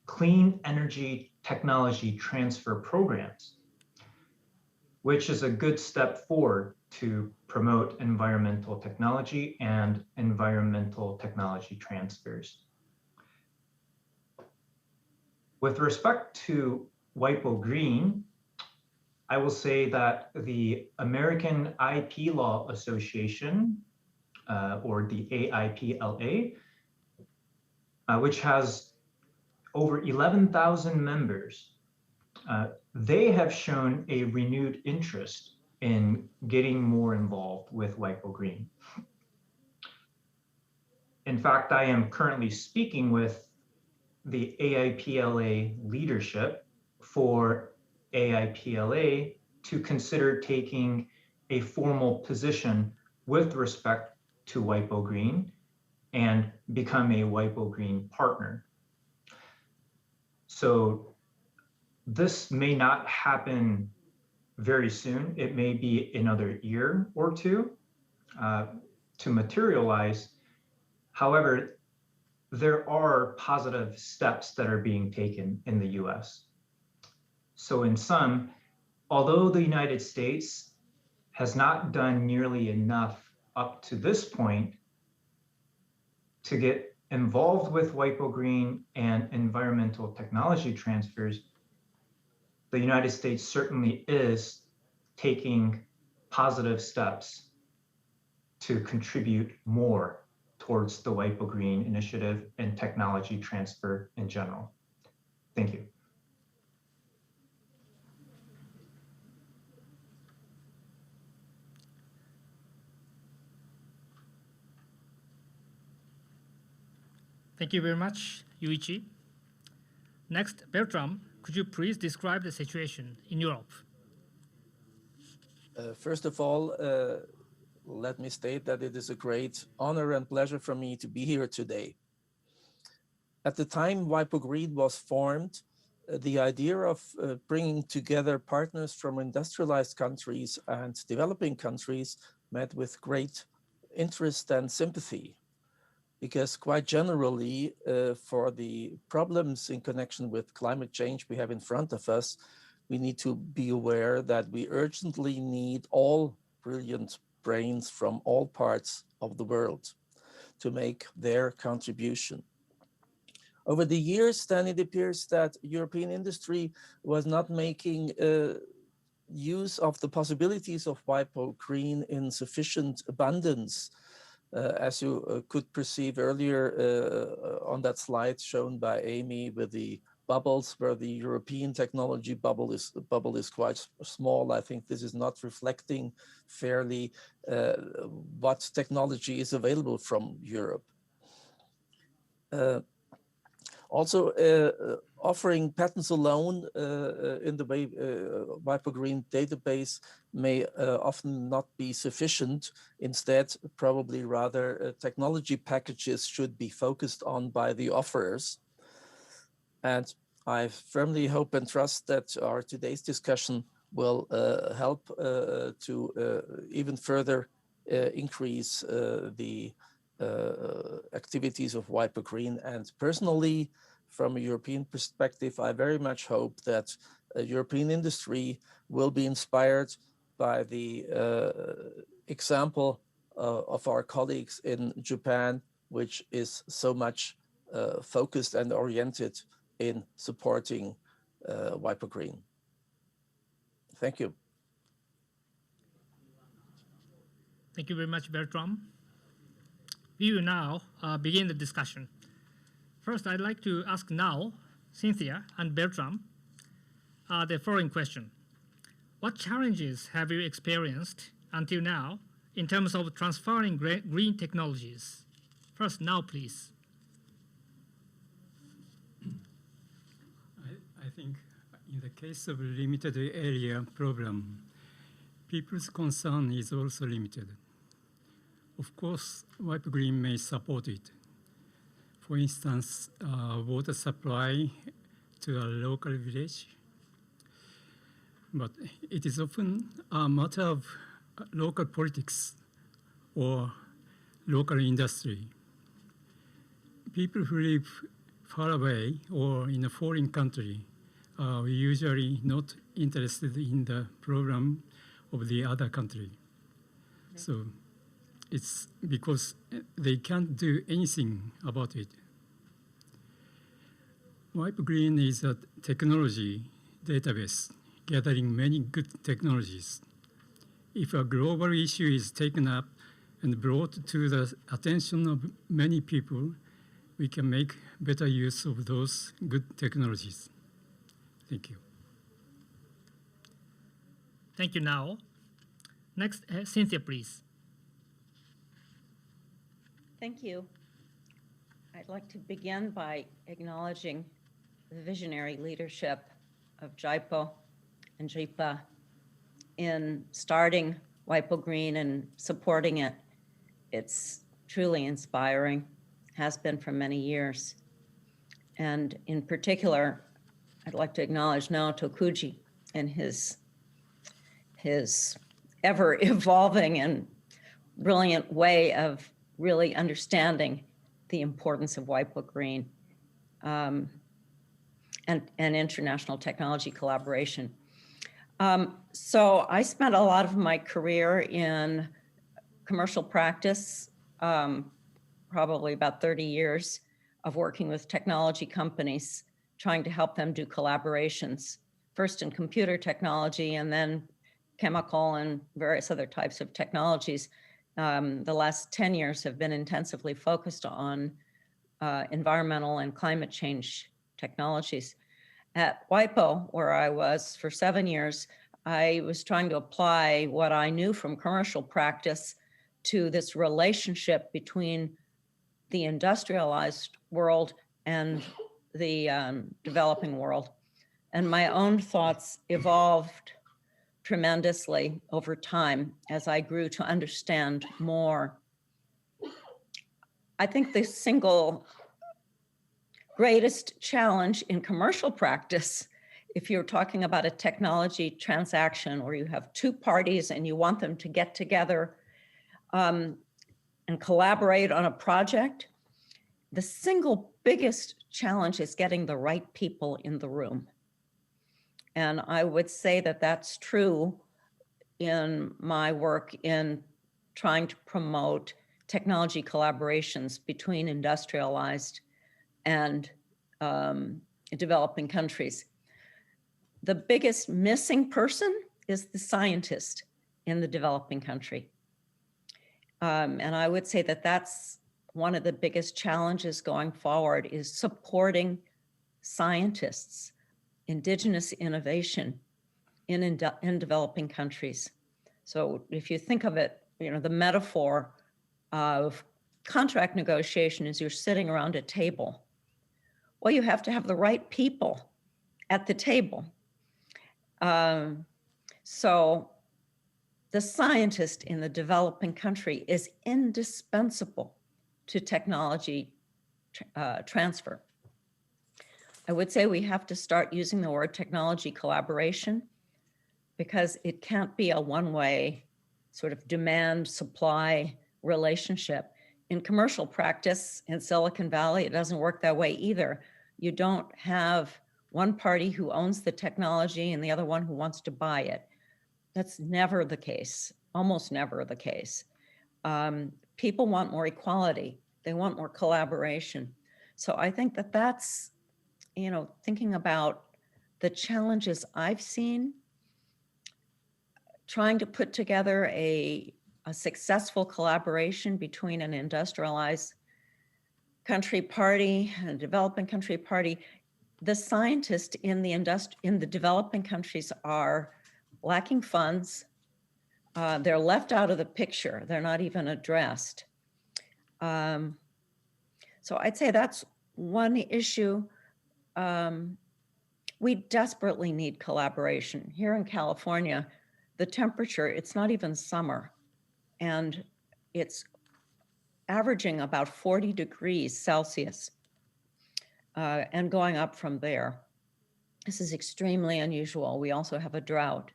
clean energy technology transfer programs, which is a good step forward to promote environmental technology and environmental technology transfers. With respect to WIPO GREEN, I will say that the American IP Law Association, or the AIPLA, which has over 11,000 members, they have shown a renewed interest in getting more involved with WIPO GREEN. In fact, I am currently speaking with the AIPLA leadership for AIPLA to consider taking a formal position with respect to WIPO GREEN and become a WIPO GREEN partner. So this may not happen very soon. It may be another year or two to materialize. However, there are positive steps that are being taken in the US. So in sum, although the United States has not done nearly enough up to this point to get involved with WIPO GREEN and environmental technology transfers, the United States certainly is taking positive steps to contribute more towards the WIPO GREEN initiative and technology transfer in general. Thank you. Thank you very much, Yuichi. Next, Bertram, could you please describe the situation in Europe? First of all, let me state that it is a great honor and pleasure for me to be here today. At the time WIPO GREEN was formed, the idea of bringing together partners from industrialized countries and developing countries met with great interest and sympathy. Because quite generally, for the problems in connection with climate change we have in front of us, we need to be aware that we urgently need all brilliant brains from all parts of the world to make their contribution. Over the years, then it appears that European industry was not making use of the possibilities of WIPO GREEN in sufficient abundance. As you could perceive earlier on that slide shown by Amy with the bubbles, where the European technology bubble is quite small. I think this is not reflecting fairly what technology is available from Europe. Also, offering patents alone in the way WIPO GREEN database may often not be sufficient. Instead, probably rather technology packages should be focused on by the offerers. And I firmly hope and trust that our today's discussion will help to even further increase the activities of WIPO GREEN. And personally, from a European perspective, I very much hope that European industry will be inspired by the example of our colleagues in Japan, which is so much focused and oriented in supporting WIPO GREEN. Thank you. Thank you very much, Bertram. We will now begin the discussion. First, I'd like to ask now Cynthia and Bertram the following question. What challenges have you experienced until now in terms of transferring green technologies? First, now, please. I think in the case of limited area problem, people's concern is also limited. Of course, WIPO GREEN may support it. For instance, water supply to a local village. But it is often a matter of local politics or local industry. People who live far away or in a foreign country are usually not interested in the program of the other country. So it's because they can't do anything about it. WIPO GREEN is a technology database gathering many good technologies. If a global issue is taken up and brought to the attention of many people, we can make better use of those good technologies. Thank you. Thank you, Nao. Next, Cynthia, please. Thank you. I'd like to begin by acknowledging the visionary leadership of JIPO and JIPA in starting WIPO GREEN and supporting it. It's truly inspiring, has been for many years. And in particular, I'd like to acknowledge Naoto KUJI and his ever-evolving and brilliant way of really understanding the importance of WIPO GREEN. And and international technology collaboration. So I spent a lot of my career in commercial practice, probably about 30 years of working with technology companies, trying to help them do collaborations, first in computer technology and then chemical and various other types of technologies. The last 10 years have been intensively focused on environmental and climate change technologies. At WIPO, where I was for 7 years, I was trying to apply what I knew from commercial practice to this relationship between the industrialized world and the developing world. And my own thoughts evolved tremendously over time as I grew to understand more. I think the single greatest challenge in commercial practice, if you're talking about a technology transaction where you have two parties and you want them to get together and collaborate on a project, the single biggest challenge is getting the right people in the room. And I would say that that's true in my work in trying to promote technology collaborations between industrialized and developing countries. The biggest missing person is the scientist in the developing country. And I would say that that's one of the biggest challenges going forward, is supporting scientists, indigenous innovation in developing countries. So if you think of it, the metaphor of contract negotiation is you're sitting around a table. Well, you have to have the right people at the table. So the scientist in the developing country is indispensable to technology transfer. I would say we have to start using the word technology collaboration, because it can't be a one-way sort of demand-supply relationship. In commercial practice in Silicon Valley, it doesn't work that way either. You don't have one party who owns the technology and the other one who wants to buy it. That's never the case, almost never the case. People want more equality. They want more collaboration. So I think that that's, thinking about the challenges I've seen, trying to put together a successful collaboration between an industrialized country party and a developing country party. The scientists in the developing countries are lacking funds. They're left out of the picture. They're not even addressed. So I'd say that's one issue. We desperately need collaboration. Here in California, the temperature, it's not even summer, and it's averaging about 40 degrees Celsius and going up from there. This is extremely unusual. We also have a drought.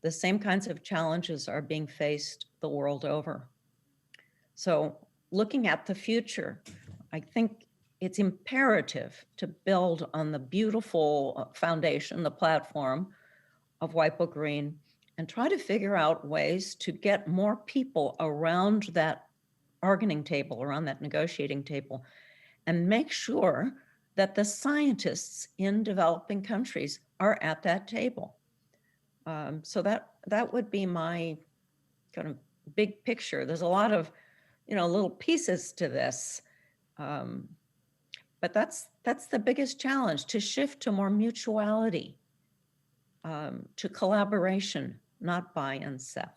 The same kinds of challenges are being faced the world over. So looking at the future, I think it's imperative to build on the beautiful foundation, the platform of WIPO GREEN, and try to figure out ways to get more people around that bargaining table, around that negotiating table, and make sure that the scientists in developing countries are at that table. So that would be my kind of big picture. There's a lot of, little pieces to this. But that's the biggest challenge, to shift to more mutuality, to collaboration, not buy and sell.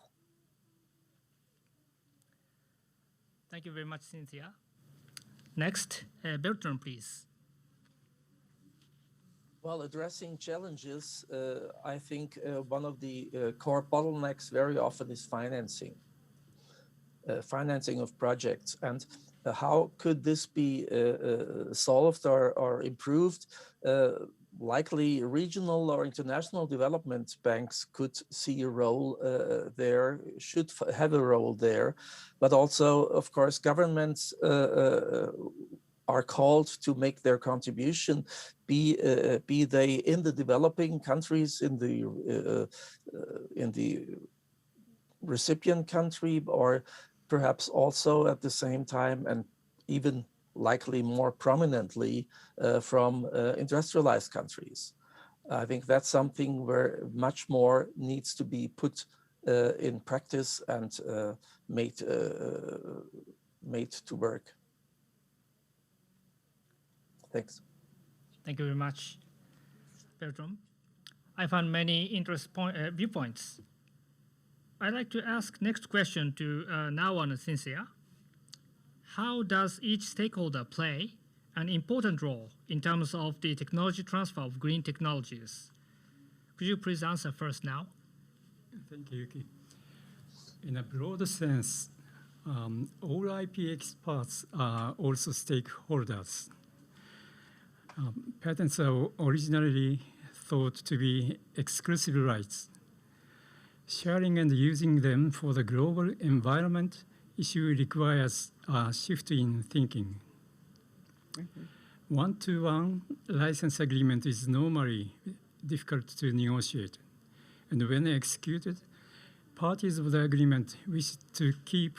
Thank you very much, Cynthia. Next, Bertram, please. While addressing challenges, I think one of the core bottlenecks very often is financing of projects. And how could this be solved or improved? Likely regional or international development banks could see a role there, should have a role there, but also, of course, governments are called to make their contribution, be they in the developing countries, in the recipient country, or perhaps also at the same time, and even likely more prominently from industrialized countries. I think that's something where much more needs to be put in practice and made to work. Thanks. Thank you very much, Bertram. I found many interesting viewpoints. I'd like to ask next question to Naoto and Cynthia. How does each stakeholder play an important role in terms of the technology transfer of green technologies? Could you please answer first now? Thank you, Yuki. In a broader sense, all IP experts are also stakeholders. Patents are originally thought to be exclusive rights. Sharing and using them for the global environment issue requires a shift in thinking. One-to-one license agreement is normally difficult to negotiate, and when executed, parties of the agreement wish to keep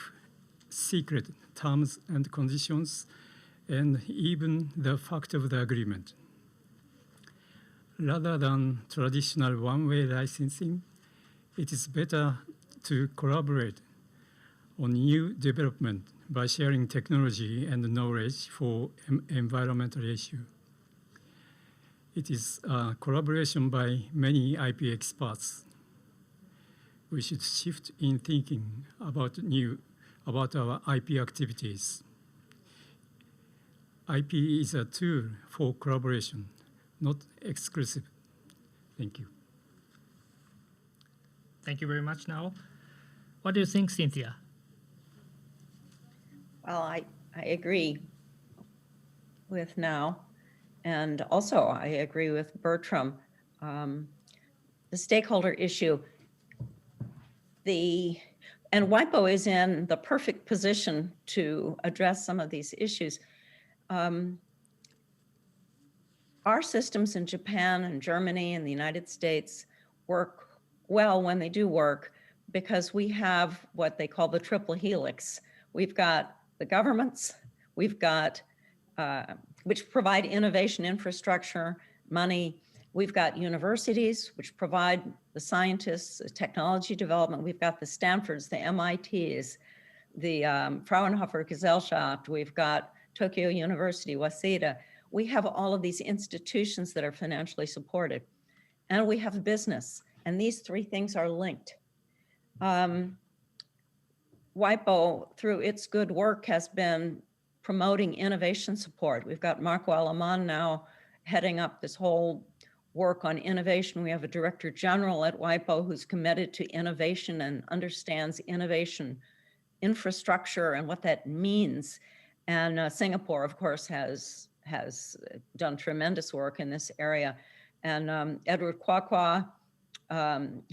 secret terms and conditions and even the fact of the agreement. Rather than traditional one-way licensing, it is better to collaborate on new development by sharing technology and knowledge for environmental issues. It is a collaboration by many IP experts. We should shift in thinking about our IP activities. IP is a tool for collaboration, not exclusive. Thank you. Thank you very much, Now. What do you think, Cynthia? Well, I agree with Now, and also I agree with Bertram. The stakeholder issue, and WIPO is in the perfect position to address some of these issues. Our systems in Japan and Germany and the United States work well when they do work because we have what they call the triple helix. We've got the governments, we've got, which provide innovation infrastructure, money. We've got universities, which provide the scientists, the technology development. We've got the Stanfords, the MITs, the Fraunhofer Gesellschaft. We've got Tokyo University, Waseda. We have all of these institutions that are financially supported. And we have business. And these three things are linked. WIPO, through its good work, has been promoting innovation support. We've got Marco Alaman now heading up this whole work on innovation. We have a director general at WIPO who's committed to innovation and understands innovation infrastructure and what that means. And Singapore, of course, has done tremendous work in this area. And Edward KWAKWA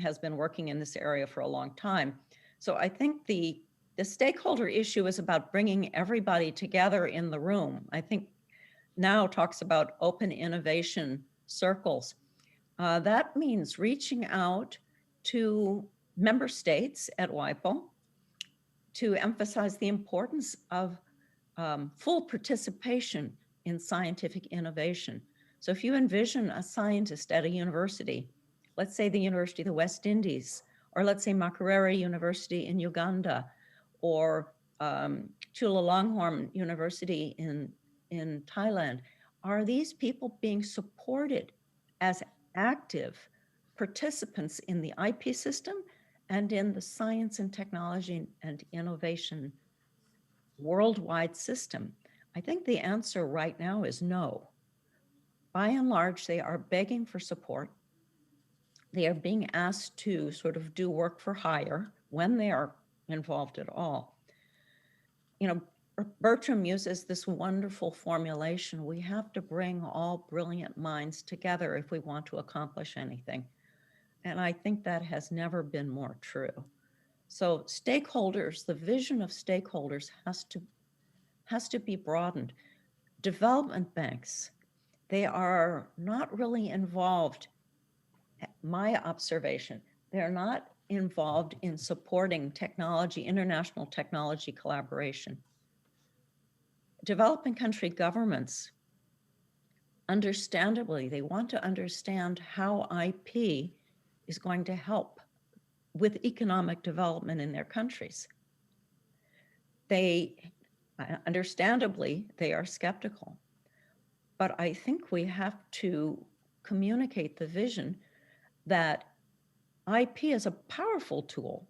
has been working in this area for a long time. So I think the stakeholder issue is about bringing everybody together in the room. I think Now talks about open innovation circles. That means reaching out to member states at WIPO to emphasize the importance of full participation in scientific innovation. So if you envision a scientist at a university, let's say the University of the West Indies, or let's say Makerere University in Uganda, or Chulalongkorn University in Thailand, are these people being supported as active participants in the IP system and in the science and technology and innovation worldwide system? I think the answer right now is no. By and large, they are begging for support. They are being asked to sort of do work for hire when they are involved at all. You know, Bertram uses this wonderful formulation: we have to bring all brilliant minds together if we want to accomplish anything. And I think that has never been more true. So stakeholders, the vision of stakeholders has to be broadened. development banks, they are not really involved, my observation, they're not involved in supporting technology, international technology collaboration. Developing country governments, understandably, they want to understand how IP is going to help with economic development in their countries. Understandably, they are skeptical. But I think we have to communicate the vision that IP is a powerful tool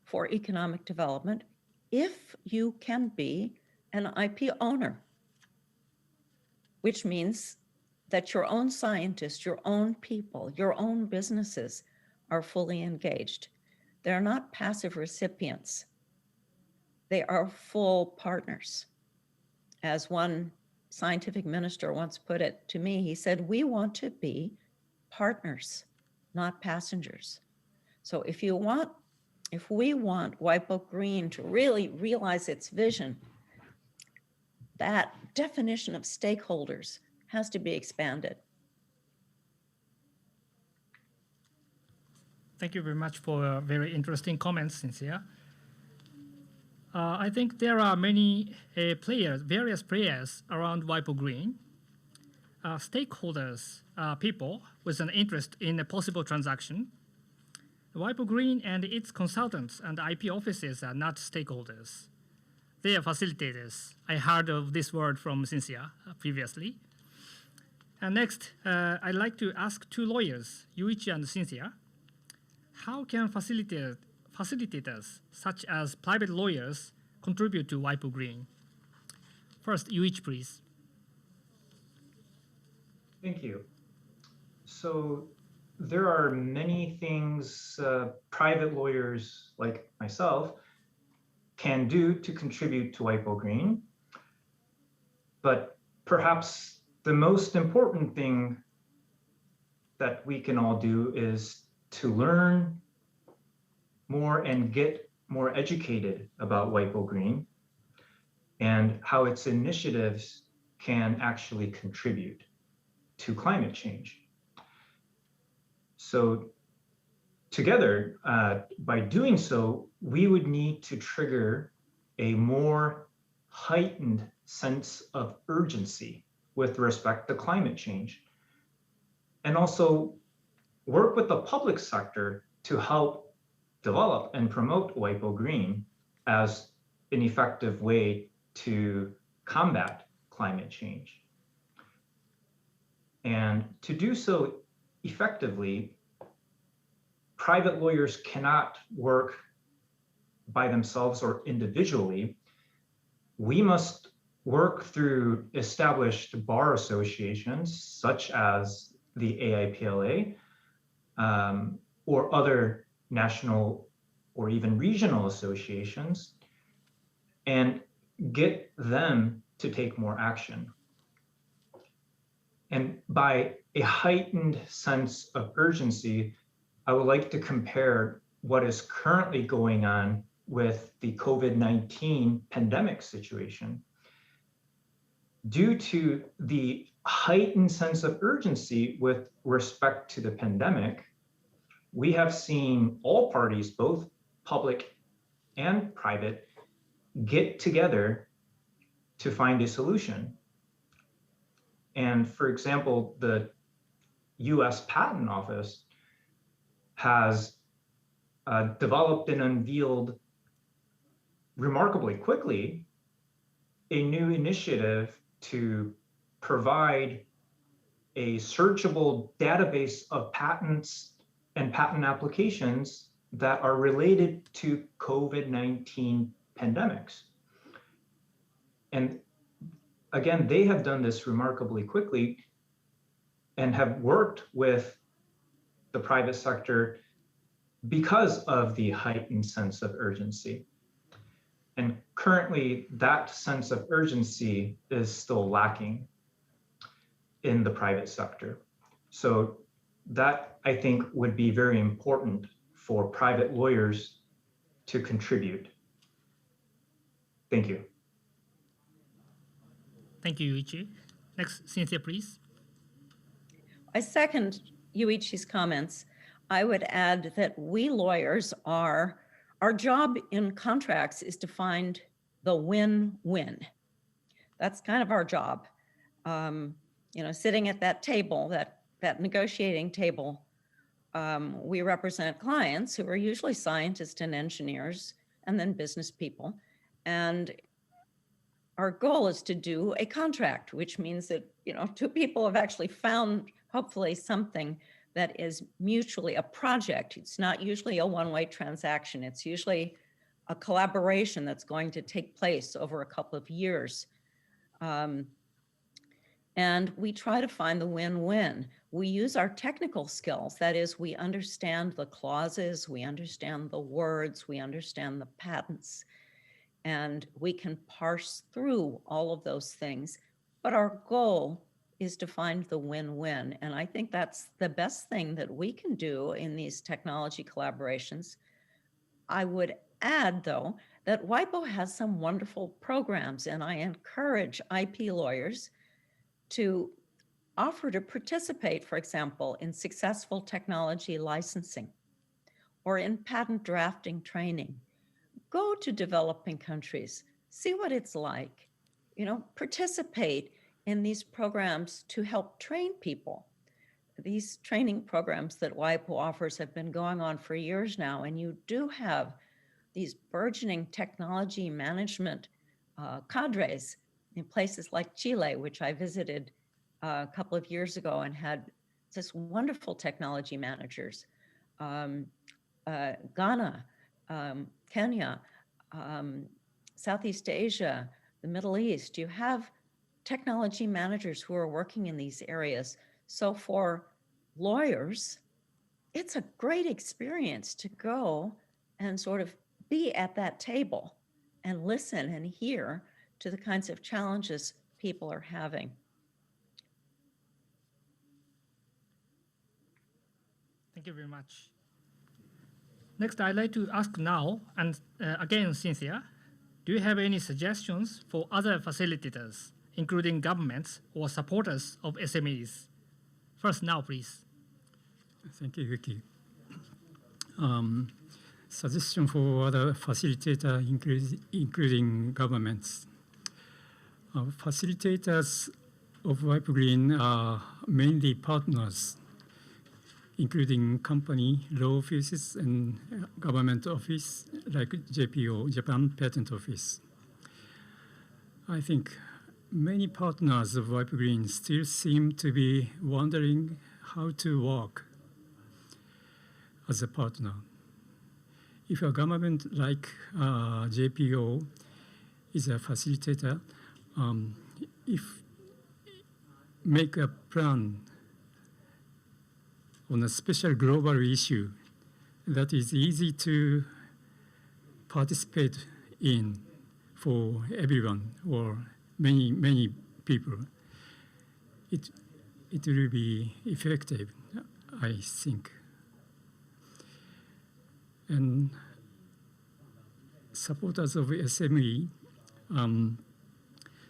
for economic development if you can be an IP owner, which means that your own scientists, your own people, your own businesses are fully engaged. They're not passive recipients. They are full partners. As one scientific minister once put it to me, he said, we want to be partners, not passengers. So if we want WIPO GREEN to really realize its vision, that definition of stakeholders has to be expanded. Thank you very much for very interesting comments, Cynthia. I think there are many various players around WIPO GREEN. Stakeholders are people with an interest in a possible transaction. WIPO GREEN and its consultants and IP offices are not stakeholders. They are facilitators. I heard of this word from Cynthia previously. And next, I'd like to ask two lawyers, Yuichi and Cynthia, how can facilitators such as private lawyers contribute to WIPO GREEN? First, Yuichi, please. Thank you. So there are many things private lawyers like myself can do to contribute to WIPO GREEN. But perhaps the most important thing that we can all do is to learn more and get more educated about WIPO GREEN and how its initiatives can actually contribute to climate change. So together, by doing so, we would need to trigger a more heightened sense of urgency with respect to climate change, and also work with the public sector to help develop and promote WIPO GREEN as an effective way to combat climate change. And to do so effectively, private lawyers cannot work by themselves or individually. We must work through established bar associations such as the AIPLA or other national or even regional associations and get them to take more action. And by a heightened sense of urgency, I would like to compare what is currently going on with the COVID-19 pandemic situation. Due to the heightened sense of urgency with respect to the pandemic, we have seen all parties, both public and private, get together to find a solution. And for example, the US Patent Office has developed and unveiled remarkably quickly a new initiative to provide a searchable database of patents and patent applications that are related to COVID-19 pandemics. And again, they have done this remarkably quickly and have worked with the private sector because of the heightened sense of urgency. And currently, that sense of urgency is still lacking in the private sector. So that, I think, would be very important for private lawyers to contribute. Thank you. Thank you, Yuichi. Next, Cynthia, please. I second Yuichi's comments. I would add that we lawyers our job in contracts is to find the win-win. That's kind of our job. Sitting at that table, that negotiating table, we represent clients who are usually scientists and engineers and then business people. And our goal is to do a contract, which means that, two people have actually found hopefully something that is mutually a project. It's not usually a one-way transaction. It's usually a collaboration that's going to take place over a couple of years. And we try to find the win-win. We use our technical skills. That is, we understand the clauses, we understand the words, we understand the patents, and we can parse through all of those things. But our goal is to find the win-win. And I think that's the best thing that we can do in these technology collaborations. I would add, though, that WIPO has some wonderful programs, and I encourage IP lawyers to offer to participate, for example, in successful technology licensing or in patent drafting training. Go to developing countries, see what it's like, participate in these programs to help train people. These training programs that WIPO offers have been going on for years now, and you do have these burgeoning technology management cadres in places like Chile, which I visited a couple of years ago and had just wonderful technology managers. Ghana, Kenya, Southeast Asia, the Middle East, you have technology managers who are working in these areas. So for lawyers, it's a great experience to go and sort of be at that table and listen and hear to the kinds of challenges people are having. Thank you very much. Next, I'd like to ask now, and again, Cynthia, do you have any suggestions for other facilitators, including governments or supporters of SMEs? First, now, please. Thank you, Yuki. Suggestion for other facilitator, including governments. Facilitators of WIPO GREEN are mainly partners, including company, law offices, and government office like JPO, Japan Patent Office. I think many partners of WIPO GREEN still seem to be wondering how to work as a partner. If a government like JPO is a facilitator, if make a plan on a special global issue that is easy to participate in for everyone or many people, it will be effective, I think. And supporters of SME,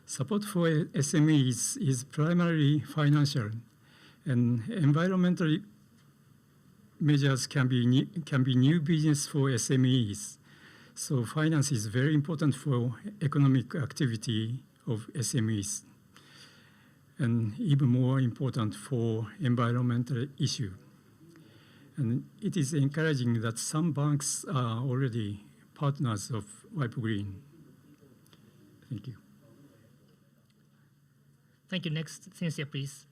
support for SMEs is primarily financial, and environmental measures can be new business for SMEs. So finance is very important for economic activity of SMEs, and even more important for environmental issue. And it is encouraging that some banks are already partners of WIPO GREEN. Thank you. Thank you. Next, Cynthia, please.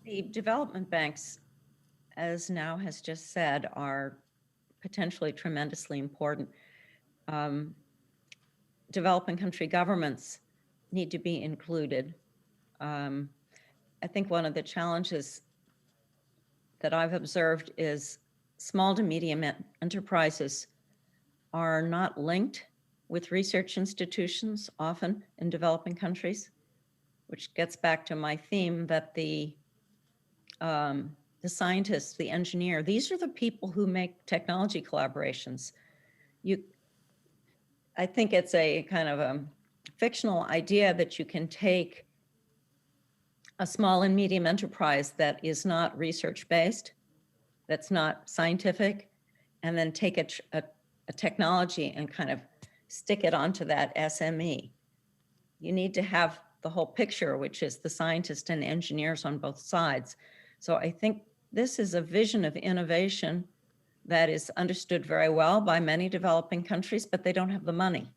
The development banks, as Nao has just said, are potentially tremendously important. Developing country governments need to be included. I think one of the challenges that I've observed is small to medium enterprises are not linked with research institutions often in developing countries, which gets back to my theme that the scientists, the engineer, these are the people who make technology collaborations. I think it's a kind of fictional idea that you can take a small and medium enterprise that is not research-based, that's not scientific, and then take a technology and kind of stick it onto that SME. You need to have the whole picture, which is the scientists and engineers on both sides. So I think this is a vision of innovation that is understood very well by many developing countries, but they don't have the money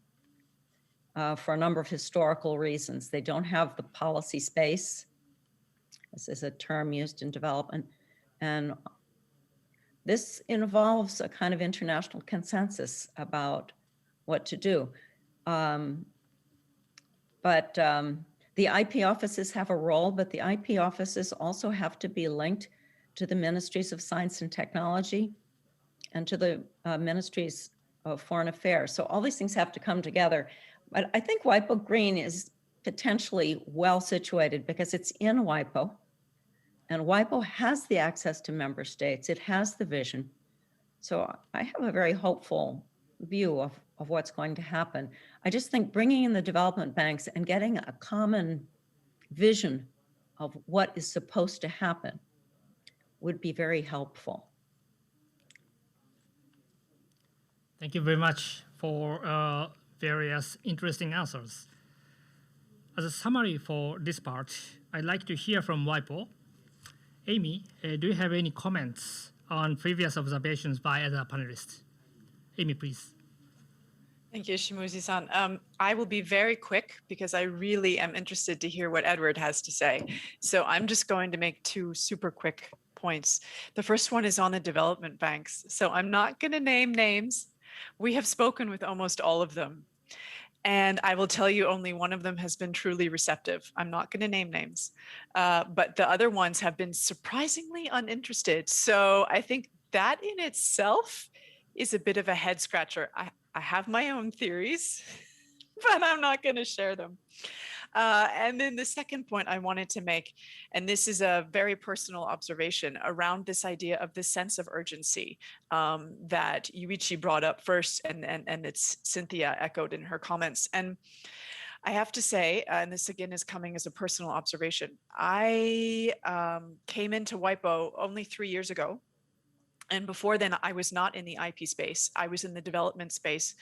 for a number of historical reasons. They don't have the policy space. This is a term used in development. And this involves a kind of international consensus about what to do. The IP offices have a role, but the IP offices also have to be linked to the ministries of science and technology and to the ministries of foreign affairs. So all these things have to come together. But I think WIPO GREEN is potentially well situated because it's in WIPO, and WIPO has the access to member states. It has the vision. So I have a very hopeful view of what's going to happen. I just think bringing in the development banks and getting a common vision of what is supposed to happen would be very helpful. Thank you very much for various interesting answers. As a summary for this part, I'd like to hear from WIPO. Amy, do you have any comments on previous observations by other panelists? Amy, please. Thank you, Shimuzi-san. I will be very quick because I really am interested to hear what Edward has to say. So I'm just going to make two super quick points. The first one is on the development banks. So I'm not going to name names. We have spoken with almost all of them. And I will tell you only one of them has been truly receptive. I'm not going to name names, but the other ones have been surprisingly uninterested. So I think that in itself is a bit of a head scratcher. I have my own theories, but I'm not going to share them. And then the second point I wanted to make, and this is a very personal observation around this idea of the sense of urgency that Yuichi brought up first, and it's Cynthia echoed in her comments. And I have to say, and this again is coming as a personal observation, I came into WIPO only 3 years ago. And before then, I was not in the IP space. I was in the development space.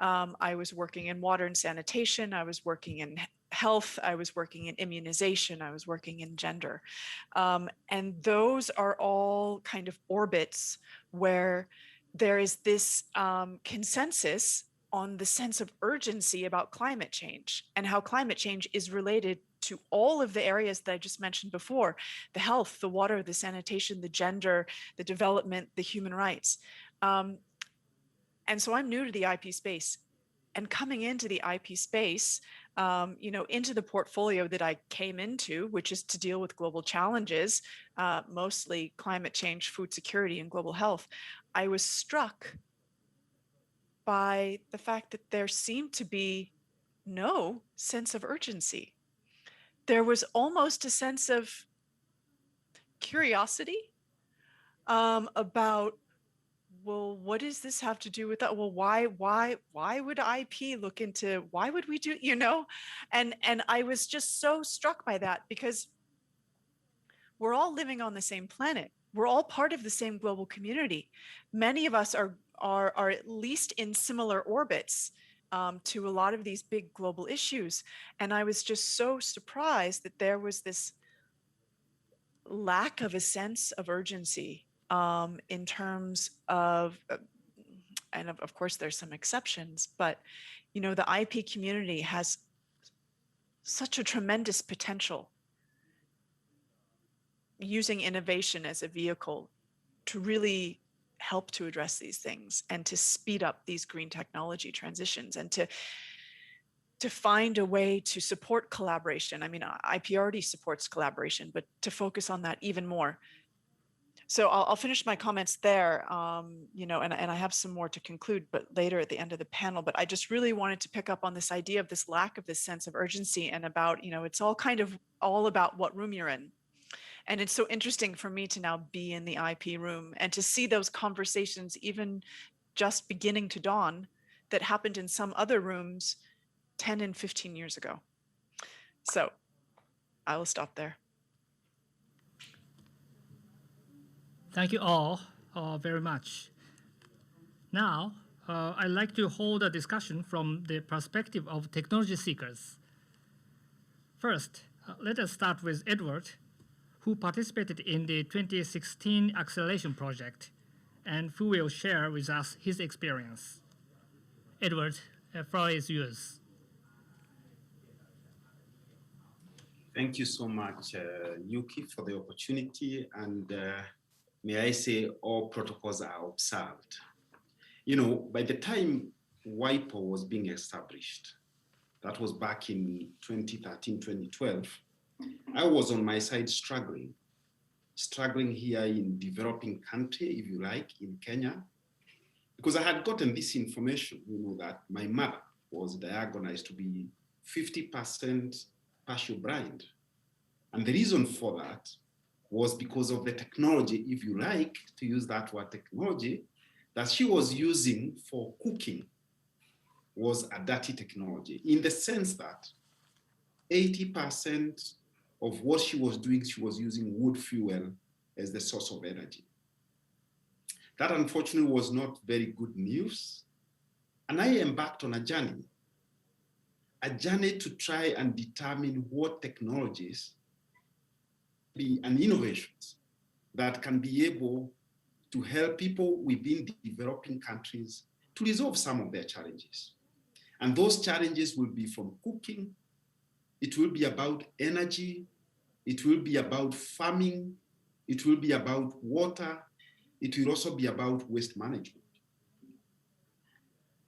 I was working in water and sanitation. I was working in health. I was working in immunization. I was working in gender. And those are all kind of orbits where there is this consensus on the sense of urgency about climate change and how climate change is related to all of the areas that I just mentioned before: the health, the water, the sanitation, the gender, the development, the human rights. And so I'm new to the IP space, and coming into the IP space, into the portfolio that I came into, which is to deal with global challenges, mostly climate change, food security, and global health, I was struck by the fact that there seemed to be no sense of urgency. There was almost a sense of curiosity about, well, what does this have to do with that? Well, why would IP look into, why would we do, And I was just so struck by that because we're all living on the same planet. We're all part of the same global community. Many of us are at least in similar orbits to a lot of these big global issues. And I was just so surprised that there was this lack of a sense of urgency in terms of, and of course there's some exceptions, but the IP community has such a tremendous potential using innovation as a vehicle to really help to address these things and to speed up these green technology transitions and to find a way to support collaboration. I mean, IP already supports collaboration, but to focus on that even more. So I'll finish my comments there, and I have some more to conclude, but later at the end of the panel. But I just really wanted to pick up on this idea of this lack of this sense of urgency and about, it's all kind of all about what room you're in. And it's so interesting for me to now be in the IP room and to see those conversations even just beginning to dawn that happened in some other rooms 10 and 15 years ago. So I will stop there. Thank you all very much. Now, I'd like to hold a discussion from the perspective of technology seekers. First, let us start with Edward, who participated in the 2016 acceleration project and who will share with us his experience. Edward, the floor is yours. Thank you so much, Yuki, for the opportunity. And may I say all protocols are observed. You know, by the time WIPO was being established, that was back in 2013, 2012, I was on my side struggling here in developing country, if you like, in Kenya, because I had gotten this information, you know, that my mother was diagnosed to be 50% partial blind. And the reason for that was because of the technology, if you like, to use that word technology, that she was using for cooking was a dirty technology, in the sense that 80% of what she was doing, she was using wood fuel as the source of energy. That unfortunately was not very good news. And I embarked on a journey to try and determine what technologies and innovations that can be able to help people within developing countries to resolve some of their challenges. And those challenges will be from cooking, it will be about energy, it will be about farming, it will be about water, it will also be about waste management.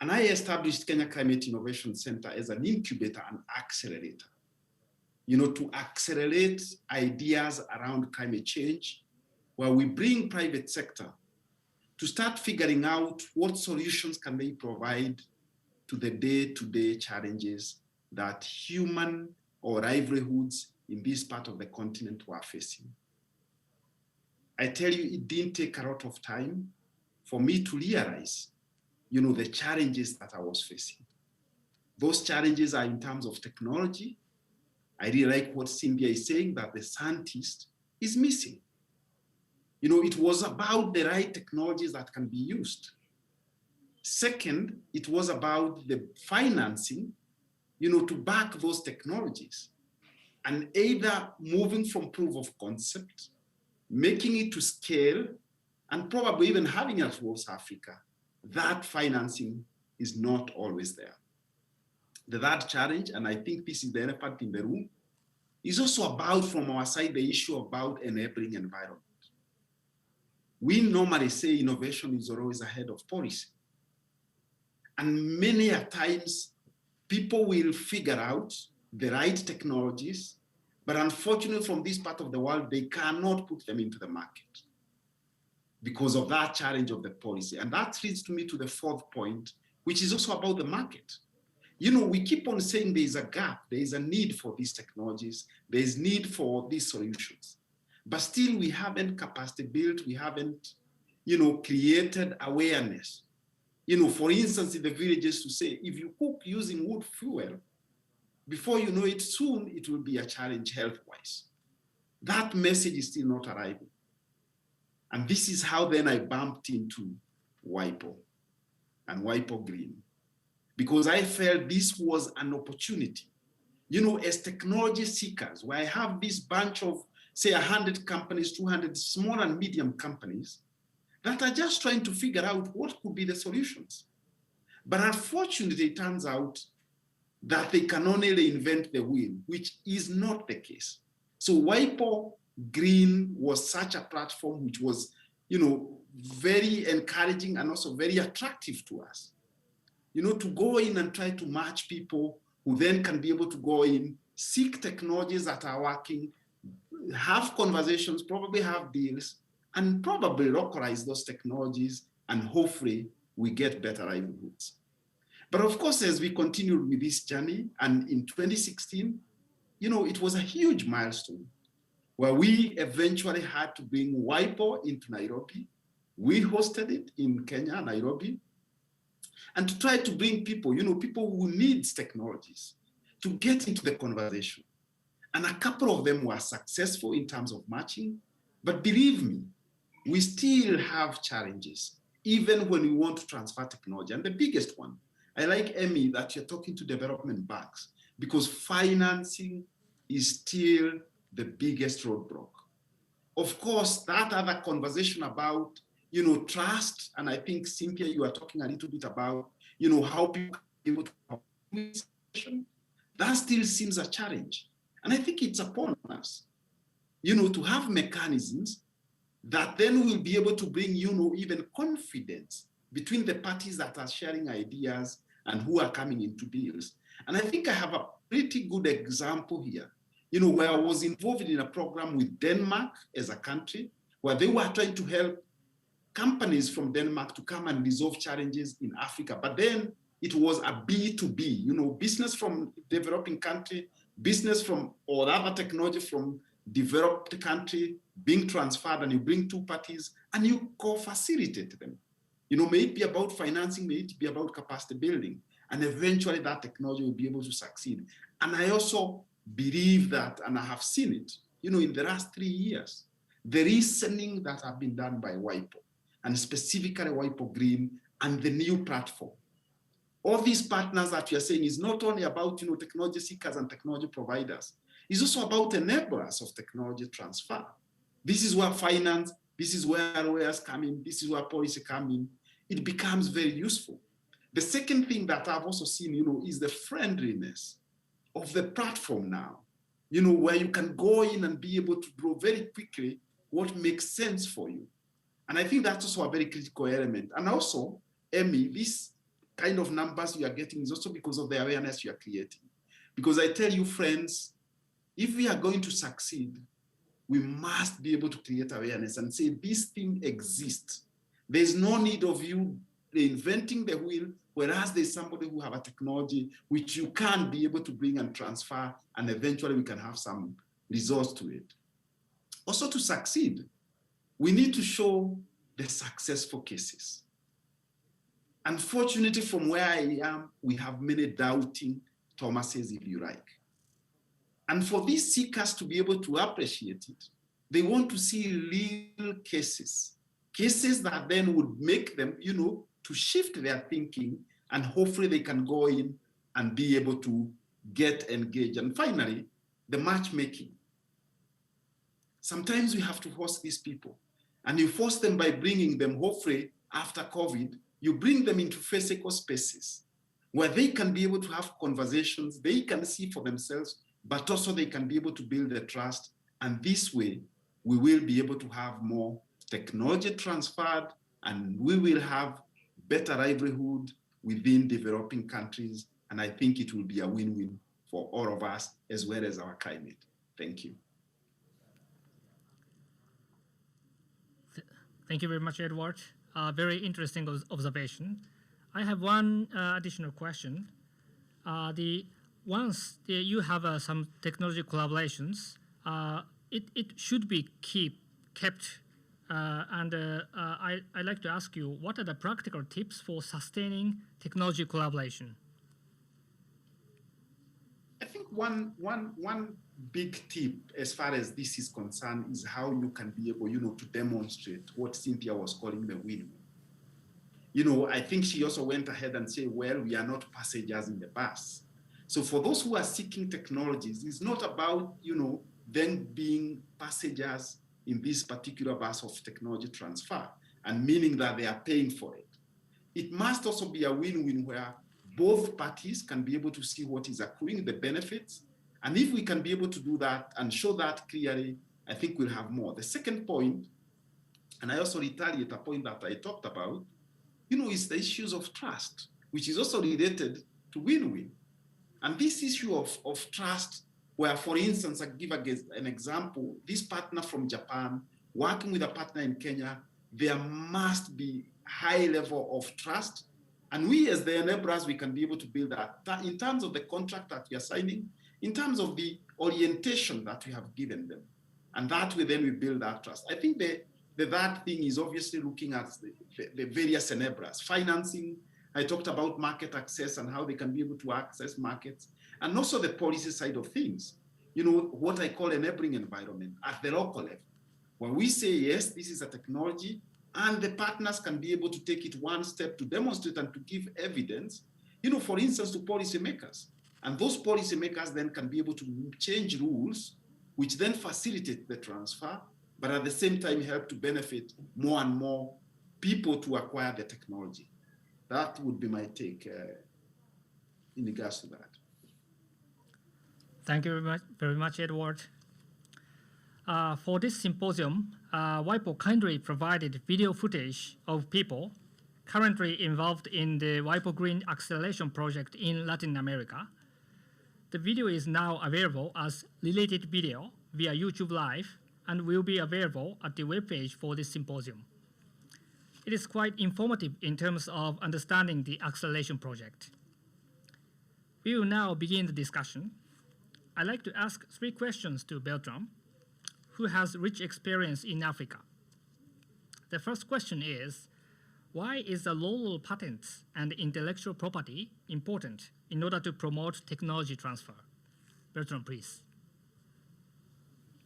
And I established Kenya Climate Innovation Center as an incubator and accelerator, you know, to accelerate ideas around climate change, where we bring private sector to start figuring out what solutions can they provide to the day-to-day challenges that human or livelihoods in this part of the continent were facing. I tell you, it didn't take a lot of time for me to realize, you know, the challenges that I was facing. Those challenges are in terms of technology. I really like what Cynthia is saying, that the scientist is missing. You know, it was about the right technologies that can be used. Second, it was about the financing, you know, to back those technologies, and either moving from proof of concept, making it to scale, and probably even having it towards Africa. That financing is not always there. The third challenge, and I think this is the elephant in the room, is also about, from our side, the issue about enabling environment. We normally say innovation is always ahead of policy. And many a times, people will figure out the right technologies, but unfortunately from this part of the world, they cannot put them into the market because of that challenge of the policy. And that leads to me to the fourth point, which is also about the market. You know, we keep on saying there is a gap, there is a need for these technologies, there is need for these solutions. But still we haven't capacity built, we haven't, you know, created awareness. You know, for instance, in the villages, to say, if you cook using wood fuel, before you know it, soon it will be a challenge health-wise. That message is still not arriving. And this is how then I bumped into WIPO and WIPO GREEN, because I felt this was an opportunity. You know, as technology seekers, where I have this bunch of, say, 100 companies, 200 small and medium companies that are just trying to figure out what could be the solutions. But unfortunately, it turns out that they can only invent the wheel, which is not the case. So WIPO GREEN was such a platform which was, you know, very encouraging and also very attractive to us. You know, to go in and try to match people who then can be able to go in, seek technologies that are working, have conversations, probably have deals, and probably localize those technologies, and hopefully we get better livelihoods. But of course, as we continued with this journey, and in 2016, you know, it was a huge milestone where we eventually had to bring WIPO into Nairobi. We hosted it in Kenya, Nairobi. and to try to bring people, people who need technologies to get into the conversation. And a couple of them were successful in terms of matching, but believe me, we still have challenges, even when we want to transfer technology. And the biggest one, I like, Emmy, that you're talking to development banks, because financing is still the biggest roadblock. Of course, that other conversation about, trust, and I think, Cynthia, you are talking a little bit about, how people are able to, that still seems a challenge. And I think it's upon us, to have mechanisms that then will be able to bring, even confidence between the parties that are sharing ideas and who are coming into deals. And I think I have a pretty good example here, where I was involved in a program with Denmark as a country, where they were trying to help companies from Denmark to come and resolve challenges in Africa. But then it was a B2B, business from developing country, business from or other technology from developed country being transferred, and you bring two parties and you co-facilitate them. May it be about financing, may it be about capacity building, and eventually that technology will be able to succeed. And I also believe that, and I have seen it, in the last 3 years, the listening that have been done by WIPO, and specifically WIPO Green and the new platform. All these partners that we are saying is not only about technology seekers and technology providers, it's also about enablers of technology transfer. This is where finance, this is where lawyers come in, this is where policy come in. It becomes very useful. The second thing that I've also seen, is the friendliness of the platform now, where you can go in and be able to draw very quickly what makes sense for you. And I think that's also a very critical element. And also, Emmy, this kind of numbers you are getting is also because of the awareness you are creating. Because I tell you, friends, if we are going to succeed, we must be able to create awareness and say this thing exists. There's no need of you reinventing the wheel, whereas there's somebody who have a technology which you can be able to bring and transfer, and eventually we can have some results to it. Also, to succeed, we need to show the successful cases. Unfortunately, from where I am, we have many doubting Thomases, if you like. And for these seekers to be able to appreciate it, they want to see real cases, cases that then would make them, to shift their thinking, and hopefully they can go in and be able to get engaged. And finally, the matchmaking. Sometimes we have to host these people, and you force them by bringing them, hopefully after COVID, you bring them into physical spaces where they can be able to have conversations, they can see for themselves, but also they can be able to build the trust. And this way, we will be able to have more technology transferred, and we will have better livelihood within developing countries. And I think it will be a win-win for all of us, as well as our climate. Thank you. Thank you very much, Edward. Very interesting observation. I have one additional question. Once you have some technology collaborations, it should be kept. I'd like to ask you, what are the practical tips for sustaining technology collaboration? I think one big tip as far as this is concerned is how you can be able, to demonstrate what Cynthia was calling the win-win. I think she also went ahead and said, well, we are not passengers in the bus. So for those who are seeking technologies, it's not about, them being passengers in this particular bus of technology transfer, and meaning that they are paying for it. It must also be a win-win where both parties can be able to see what is accruing, the benefits. And if we can be able to do that and show that clearly, I think we'll have more. The second point, and I also retaliate a point that I talked about, is the issues of trust, which is also related to win-win. And this issue of trust, where, for instance, I give an example, this partner from Japan, working with a partner in Kenya, there must be high level of trust. And we, as the enablers, we can be able to build that in terms of the contract that we are signing, in terms of the orientation that we have given them. And that way, then we build that trust. I think that thing is obviously looking at the various enablers, financing, I talked about market access and how they can be able to access markets, and also the policy side of things. You know, what I call enabling environment at the local level, where we say, yes, this is a technology, and the partners can be able to take it one step to demonstrate and to give evidence, you know, for instance, to policymakers. And those policymakers then can be able to change rules, which then facilitate the transfer, but at the same time help to benefit more and more people to acquire the technology. That would be my take in regards to that. Thank you very much, Edward. For this symposium, WIPO kindly provided video footage of people currently involved in the WIPO Green Acceleration Project in Latin America. The video is now available as related video via YouTube Live and will be available at the webpage for this symposium. It is quite informative in terms of understanding the acceleration project. We will now begin the discussion. I'd like to ask 3 questions to Bertram, who has rich experience in Africa. The first question is, why is the role of patents and intellectual property important in order to promote technology transfer? Bertram, please.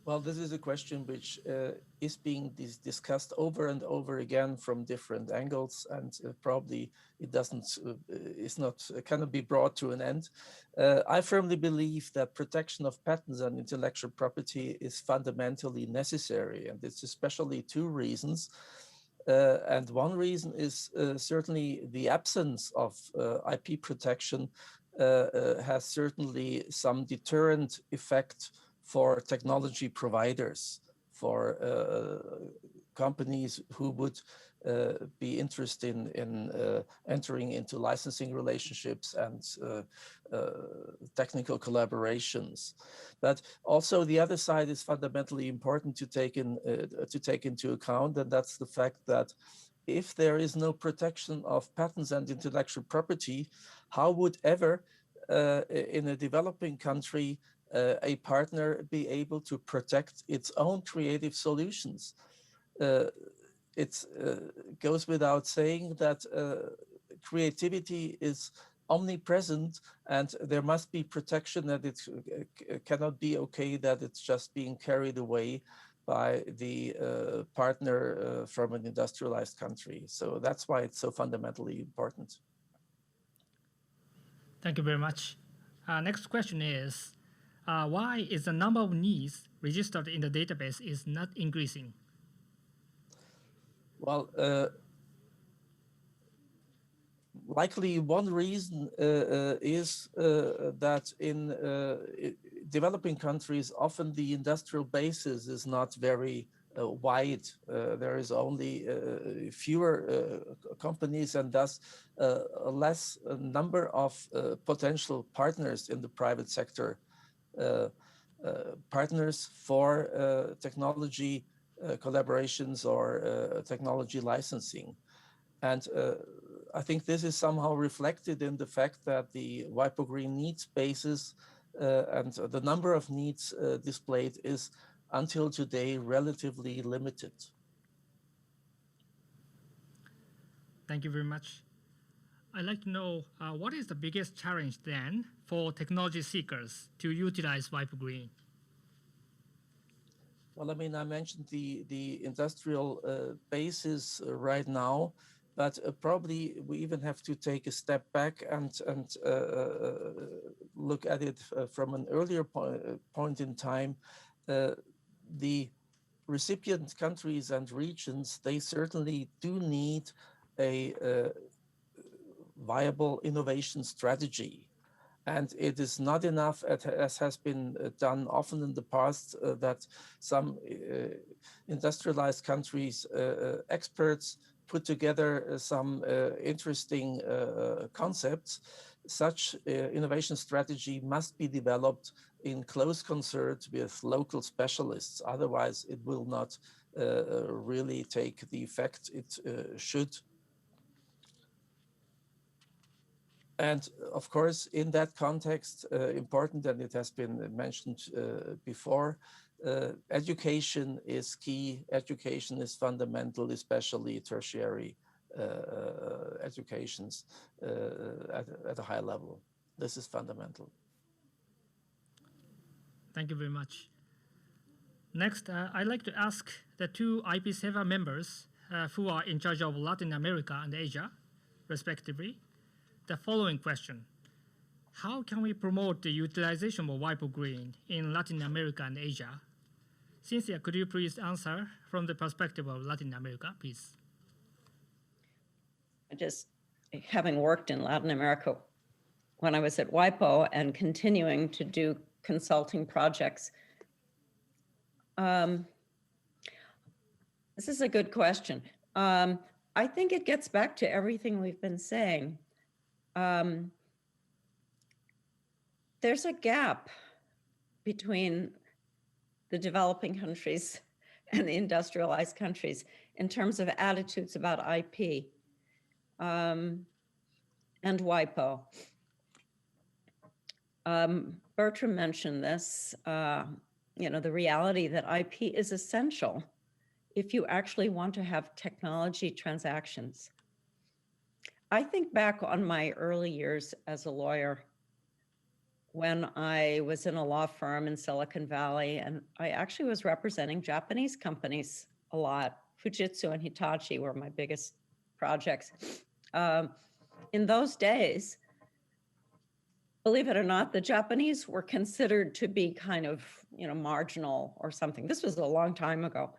Well, this is a question which is being discussed over and over again from different angles, and probably it cannot be brought to an end. I firmly believe that protection of patents and intellectual property is fundamentally necessary, and it's especially 2 reasons. And one reason is certainly the absence of IP protection has certainly some deterrent effect for technology providers, for companies who would be interested in entering into licensing relationships and technical collaborations. But also the other side is fundamentally important to take into account, and that's the fact that if there is no protection of patents and intellectual property, how would ever in a developing country a partner be able to protect its own creative solutions? It goes without saying that creativity is omnipresent, and there must be protection, that it cannot be okay that it's just being carried away by the partner from an industrialized country. So that's why it's so fundamentally important. Thank you very much. Next question is, why is the number of needs registered in the database is not increasing? Well, likely one reason is that in developing countries, often the industrial basis is not very wide. There is only fewer companies, and thus a less number of potential partners in the private sector, partners for technology collaborations or technology licensing. And I think this is somehow reflected in the fact that the WIPO Green needs basis and the number of needs displayed is until today relatively limited. Thank you very much. I'd like to know what is the biggest challenge then for technology seekers to utilize WIPO Green? Well, I mean, I mentioned the industrial basis right now, but probably we even have to take a step back and look at it from an earlier point in time. The recipient countries and regions, they certainly do need a viable innovation strategy. And it is not enough, as has been done often in the past, that some industrialized countries, experts put together some interesting concepts. Such innovation strategy must be developed in close concert with local specialists. Otherwise, it will not really take the effect it should. And of course, in that context, important, and it has been mentioned before, education is key. Education is fundamental, especially tertiary educations at a high level. This is fundamental. Thank you very much. Next, I'd like to ask the two SEVA members who are in charge of Latin America and Asia, respectively, the following question. How can we promote the utilization of WIPO GREEN in Latin America and Asia? Cynthia, could you please answer from the perspective of Latin America, please? Just having worked in Latin America when I was at WIPO and continuing to do consulting projects, this is a good question. I think it gets back to everything we've been saying. There's a gap between the developing countries and the industrialized countries in terms of attitudes about IP and WIPO. Bertram mentioned this, the reality that IP is essential if you actually want to have technology transactions. I think back on my early years as a lawyer when I was in a law firm in Silicon Valley, and I actually was representing Japanese companies a lot. Fujitsu and Hitachi were my biggest projects. In those days, believe it or not, the Japanese were considered to be kind of, marginal or something. This was a long time ago.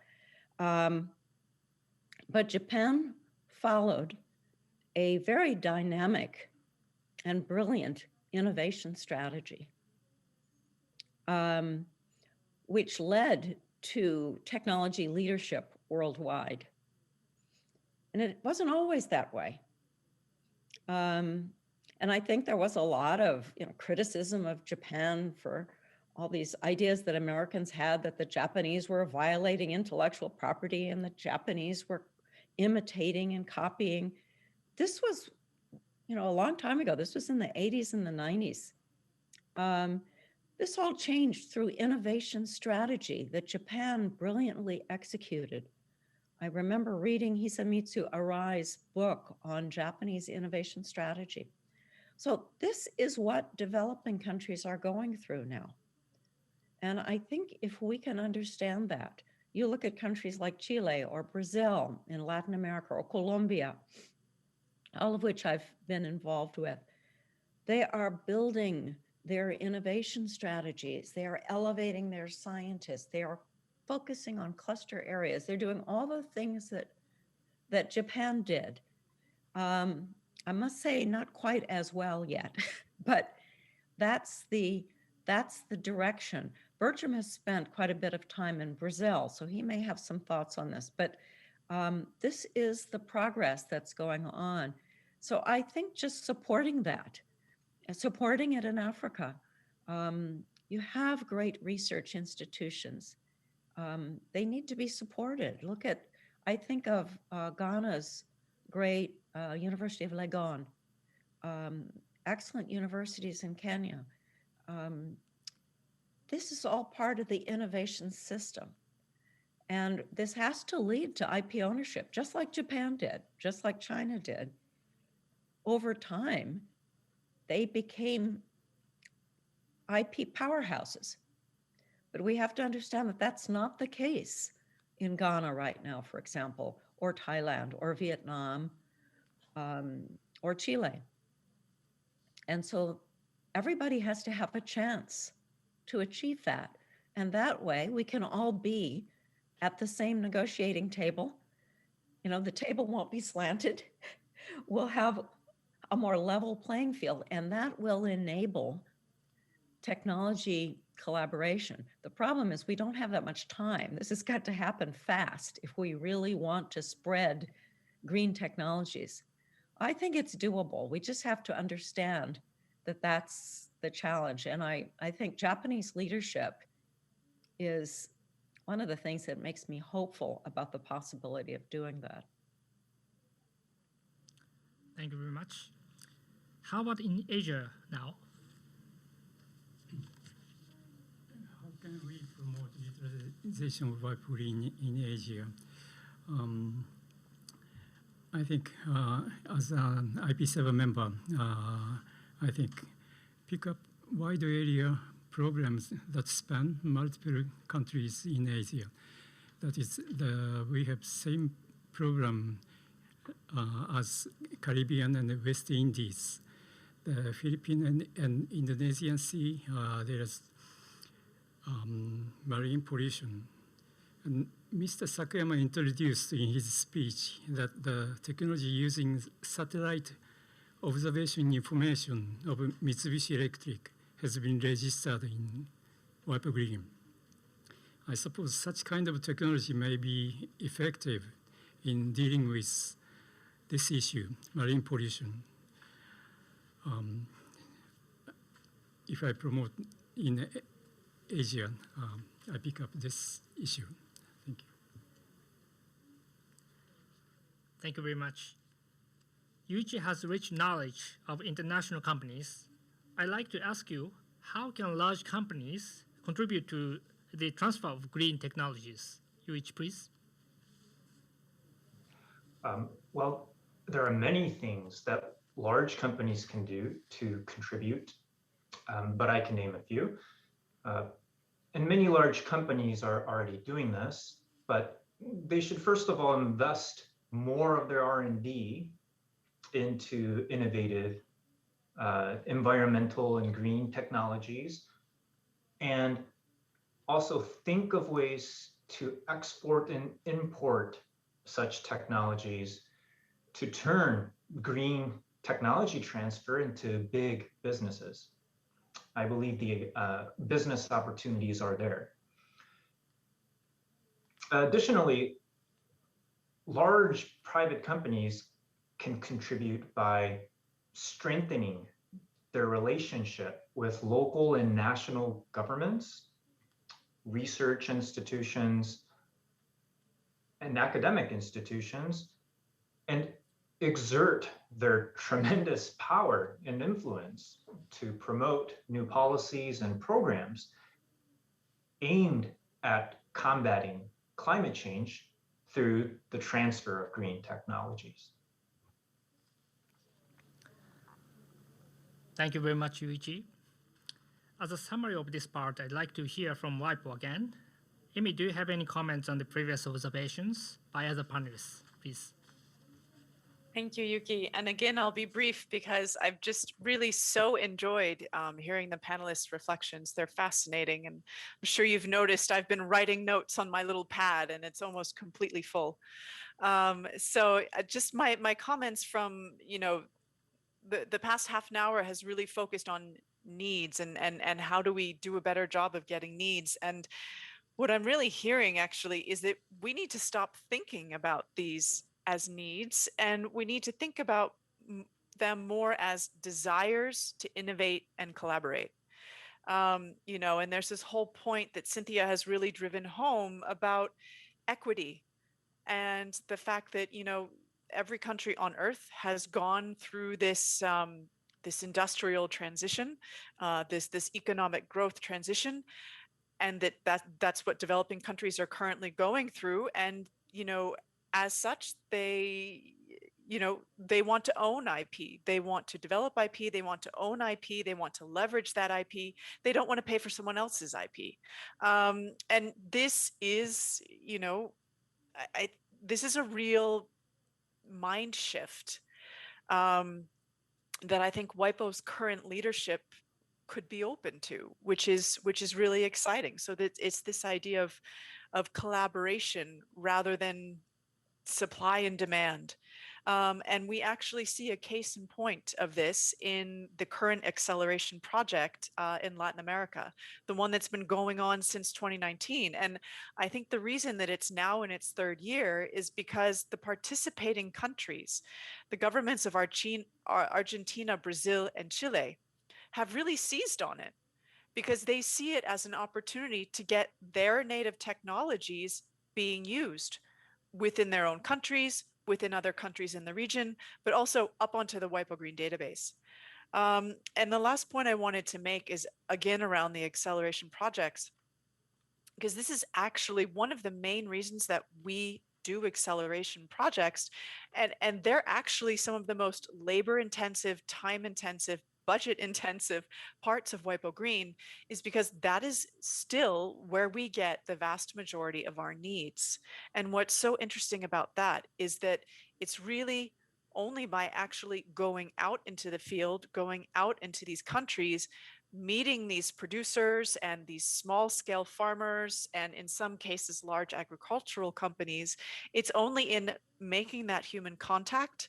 But Japan followed a very dynamic and brilliant innovation strategy, which led to technology leadership worldwide. And it wasn't always that way. And I think there was a lot of criticism of Japan for all these ideas that Americans had that the Japanese were violating intellectual property and the Japanese were imitating and copying. This was, a long time ago. This was in the 80s and the 90s. This all changed through innovation strategy that Japan brilliantly executed. I remember reading Hisamitsu Arai's book on Japanese innovation strategy. So this is what developing countries are going through now. And I think if we can understand that, you look at countries like Chile or Brazil in Latin America or Colombia, all of which I've been involved with, they are building their innovation strategies. They are elevating their scientists. They are focusing on cluster areas. They're doing all the things that Japan did. I must say, not quite as well yet, but that's the direction. Bertram has spent quite a bit of time in Brazil, so he may have some thoughts on this, but this is the progress that's going on. So I think just supporting that, supporting it in Africa. You have great research institutions. They need to be supported. I think of Ghana's great University of Legon, excellent universities in Kenya. This is all part of the innovation system. And this has to lead to IP ownership, just like Japan did, just like China did. Over time, they became IP powerhouses. But we have to understand that that's not the case in Ghana right now, for example, or Thailand, or Vietnam, or Chile. And so everybody has to have a chance to achieve that. And that way we can all be at the same negotiating table. The table won't be slanted. We'll have a more level playing field, and that will enable technology collaboration. The problem is we don't have that much time. This has got to happen fast if we really want to spread green technologies. I think it's doable. We just have to understand that that's the challenge. And I think Japanese leadership is one of the things that makes me hopeful about the possibility of doing that. Thank you very much. How about in Asia now? How can we promote utilization of WIPO GREEN in Asia? I think as an IP7 member, I think pick up wide area programs that span multiple countries in Asia. That is, we have same program as Caribbean and the West Indies. The Philippine and Indonesian Sea, there's marine pollution. And Mr. Sakuyama introduced in his speech that the technology using satellite observation information of Mitsubishi Electric has been registered in WIPO GREEN. I suppose such kind of technology may be effective in dealing with this issue, marine pollution. If I promote in Asia, I pick up this issue. Thank you. Thank you very much. Yuichi has rich knowledge of international companies. I'd like to ask you, how can large companies contribute to the transfer of green technologies? Yuichi, please. Well, there are many things that large companies can do to contribute, but I can name a few. And many large companies are already doing this, but they should first of all invest more of their R&D into innovative environmental and green technologies, and also think of ways to export and import such technologies to turn green technology transfer into big businesses. I believe the business opportunities are there. Additionally, large private companies can contribute by strengthening their relationship with local and national governments, research institutions, and academic institutions, and exert their tremendous power and influence to promote new policies and programs aimed at combating climate change through the transfer of green technologies. Thank you very much, Yuichi. As a summary of this part, I'd like to hear from WIPO again. Amy, do you have any comments on the previous observations by other panelists, please? Thank you, Yuki. And again, I'll be brief because I've just really so enjoyed hearing the panelists' reflections. They're fascinating. And I'm sure you've noticed I've been writing notes on my little pad and it's almost completely full. So just my comments from, the past half an hour has really focused on needs and how do we do a better job of getting needs. And what I'm really hearing actually is that we need to stop thinking about these as needs, and we need to think about them more as desires to innovate and collaborate. And there's this whole point that Cynthia has really driven home about equity and the fact that, every country on earth has gone through this this industrial transition, this economic growth transition, and that's what developing countries are currently going through. And as such, they want to own IP. They want to develop IP. They want to own IP. They want to leverage that IP. They don't want to pay for someone else's IP. And this is, this is a real mind shift that I think WIPO's current leadership could be open to, which is really exciting. So that it's this idea of collaboration rather than supply and demand. And we actually see a case in point of this in the current acceleration project in Latin America, the one that's been going on since 2019. And I think the reason that it's now in its third year is because the participating countries, the governments of Argentina, Brazil, and Chile, have really seized on it because they see it as an opportunity to get their native technologies being used within their own countries, within other countries in the region, but also up onto the WIPO GREEN database. And the last point I wanted to make is, again, around the acceleration projects, because this is actually one of the main reasons that we do acceleration projects. And they're actually some of the most labor intensive, time intensive, budget intensive parts of WIPO Green, is because that is still where we get the vast majority of our needs. And what's so interesting about that is that it's really only by actually going out into the field, going out into these countries, meeting these producers and these small scale farmers, and in some cases, large agricultural companies, it's only in making that human contact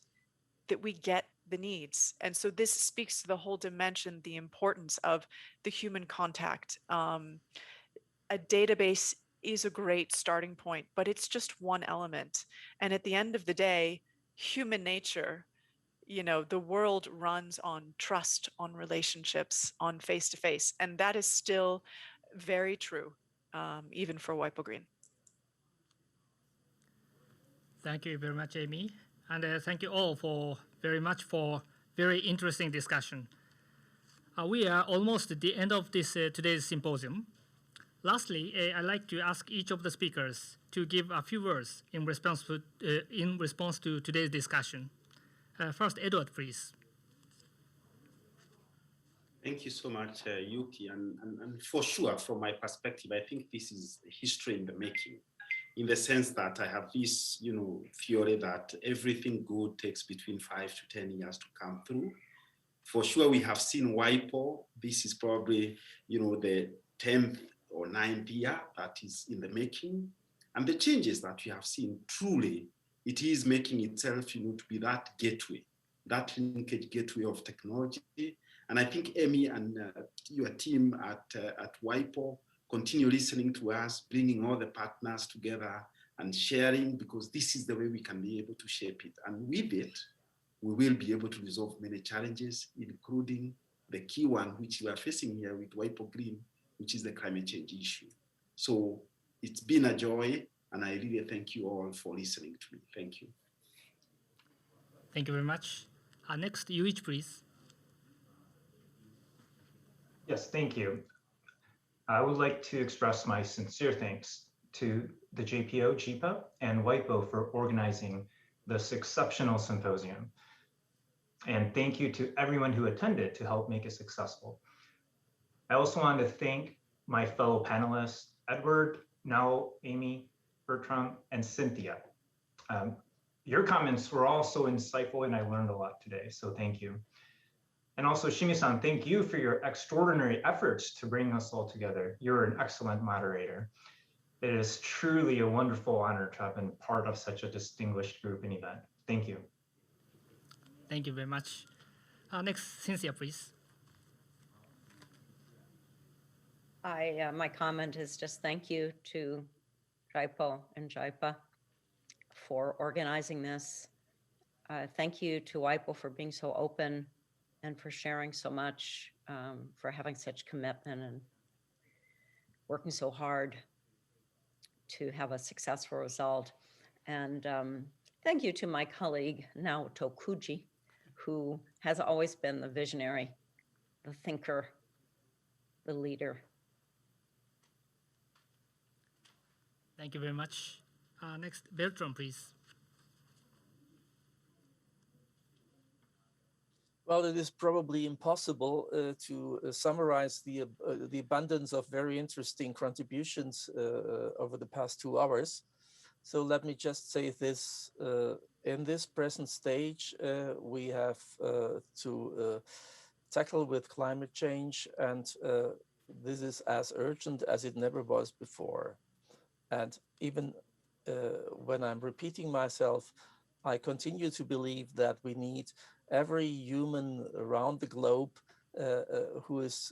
that we get the needs. And so this speaks to the whole dimension, the importance of the human contact. A database is a great starting point, but it's just one element. And at the end of the day, human nature, you know, the world runs on trust, on relationships, on face-to-face. And that is still very true, even for WIPO Green. Thank you very much, Amy. And thank you all very much for very interesting discussion. We are almost at the end of this today's symposium. Lastly, I'd like to ask each of the speakers to give a few words in response to today's discussion. First, Edward, please. Thank you so much, Yuki. And for sure, from my perspective, I think this is history in the making, in the sense that I have this, theory that everything good takes between 5 to 10 years to come through. For sure, we have seen WIPO. This is probably, the 10th or 9th year that is in the making. And the changes that we have seen, truly, it is making itself, to be that gateway, that linkage gateway of technology. And I think Amy and your team at WIPO continue listening to us, bringing all the partners together and sharing, because this is the way we can be able to shape it. And with it, we will be able to resolve many challenges, including the key one, which we are facing here with WIPO Green, which is the climate change issue. So it's been a joy, and I really thank you all for listening to me. Thank you. Thank you very much. Next, Yuichi, please. Yes, thank you. I would like to express my sincere thanks to the JPO, JIPA, and WIPO for organizing this exceptional symposium. And thank you to everyone who attended to help make it successful. I also want to thank my fellow panelists, Edward, Nao, Amy, Bertram, and Cynthia. Your comments were all so insightful, and I learned a lot today, so thank you. And also, Shimi-san, thank you for your extraordinary efforts to bring us all together. You're an excellent moderator. It is truly a wonderful honor to have been part of such a distinguished group and event. Thank you. Thank you very much. Next, Cynthia, please. My comment is just thank you to JIPO and JIPA for organizing this. Thank you to WIPO for being so open and for sharing so much, for having such commitment and working so hard to have a successful result. And thank you to my colleague, Naoto KUJI, who has always been the visionary, the thinker, the leader. Thank you very much. Next, Bertram, please. Well, it is probably impossible to summarize the abundance of very interesting contributions over the past 2 hours. So let me just say this, in this present stage, we have to tackle with climate change, and this is as urgent as it never was before. And even when I'm repeating myself, I continue to believe that we need every human around the globe who is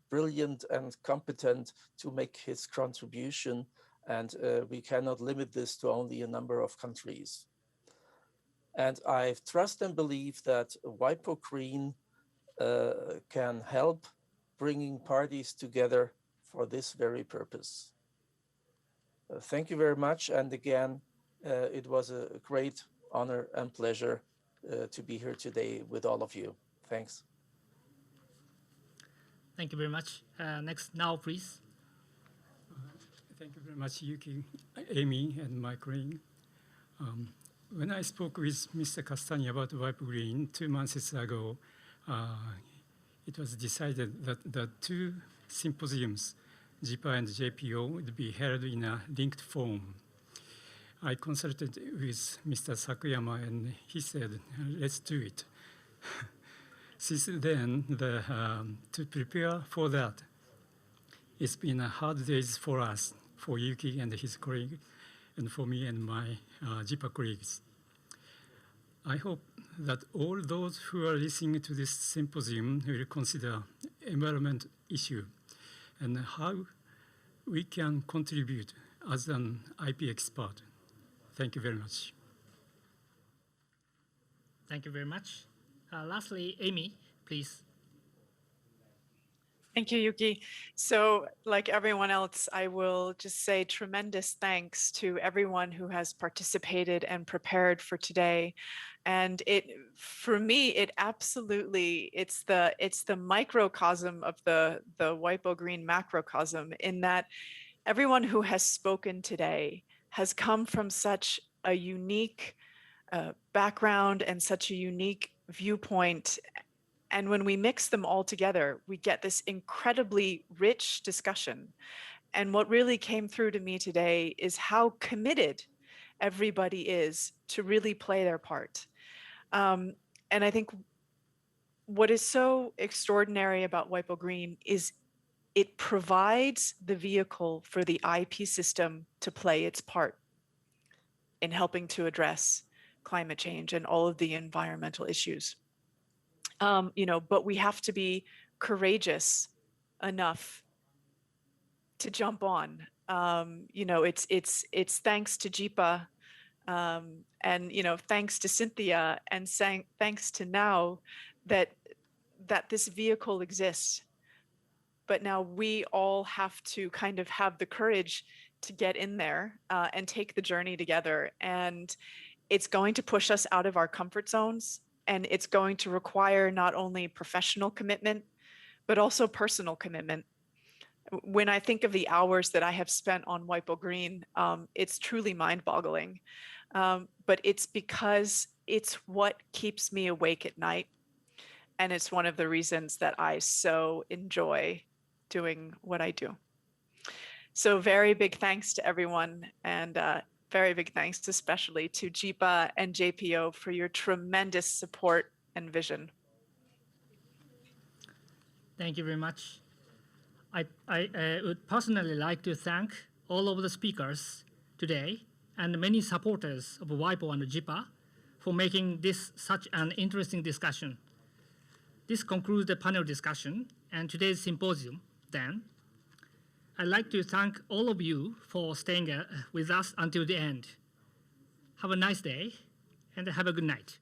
brilliant and competent to make his contribution, and we cannot limit this to only a number of countries. And I trust and believe that WIPO Green can help bringing parties together for this very purpose. Thank you very much, and again, it was a great honor and pleasure to be here today with all of you. Thanks. Thank you very much. Next, now, please. Thank you very much, Yuki, Amy, and Mike Green. When I spoke with Mr. KASUTANI about WIPO GREEN 2 months ago, it was decided that the two symposiums, JIPA and JPO, would be held in a linked form. I consulted with Mr. Sakuyama, and he said, let's do it. Since then, to prepare for that, it's been a hard days for us, for Yuki and his colleague, and for me and my JIPA colleagues. I hope that all those who are listening to this symposium will consider environment issue and how we can contribute as an IP expert. Thank you very much. Thank you very much. Lastly, Amy, please. Thank you, Yuki. So like everyone else, I will just say tremendous thanks to everyone who has participated and prepared for today. And for me, it absolutely, it's the microcosm of the WIPO GREEN macrocosm, in that everyone who has spoken today has come from such a unique background and such a unique viewpoint. And when we mix them all together, we get this incredibly rich discussion. And what really came through to me today is how committed everybody is to really play their part. And I think what is so extraordinary about WIPO GREEN is it provides the vehicle for the IP system to play its part in helping to address climate change and all of the environmental issues. But we have to be courageous enough to jump on. It's thanks to JIPA, and thanks to Cynthia, and thanks to Now that this vehicle exists. But now we all have to kind of have the courage to get in there and take the journey together. And it's going to push us out of our comfort zones. And it's going to require not only professional commitment, but also personal commitment. When I think of the hours that I have spent on WIPO GREEN, it's truly mind-boggling. But it's because it's what keeps me awake at night. And it's one of the reasons that I so enjoy doing what I do. So very big thanks to everyone, and very big thanks especially to JIPA and JPO for your tremendous support and vision. Thank you very much. I would personally like to thank all of the speakers today and many supporters of WIPO and JIPA for making this such an interesting discussion. This concludes the panel discussion and today's symposium. Then, I'd like to thank all of you for staying with us until the end. Have a nice day and have a good night.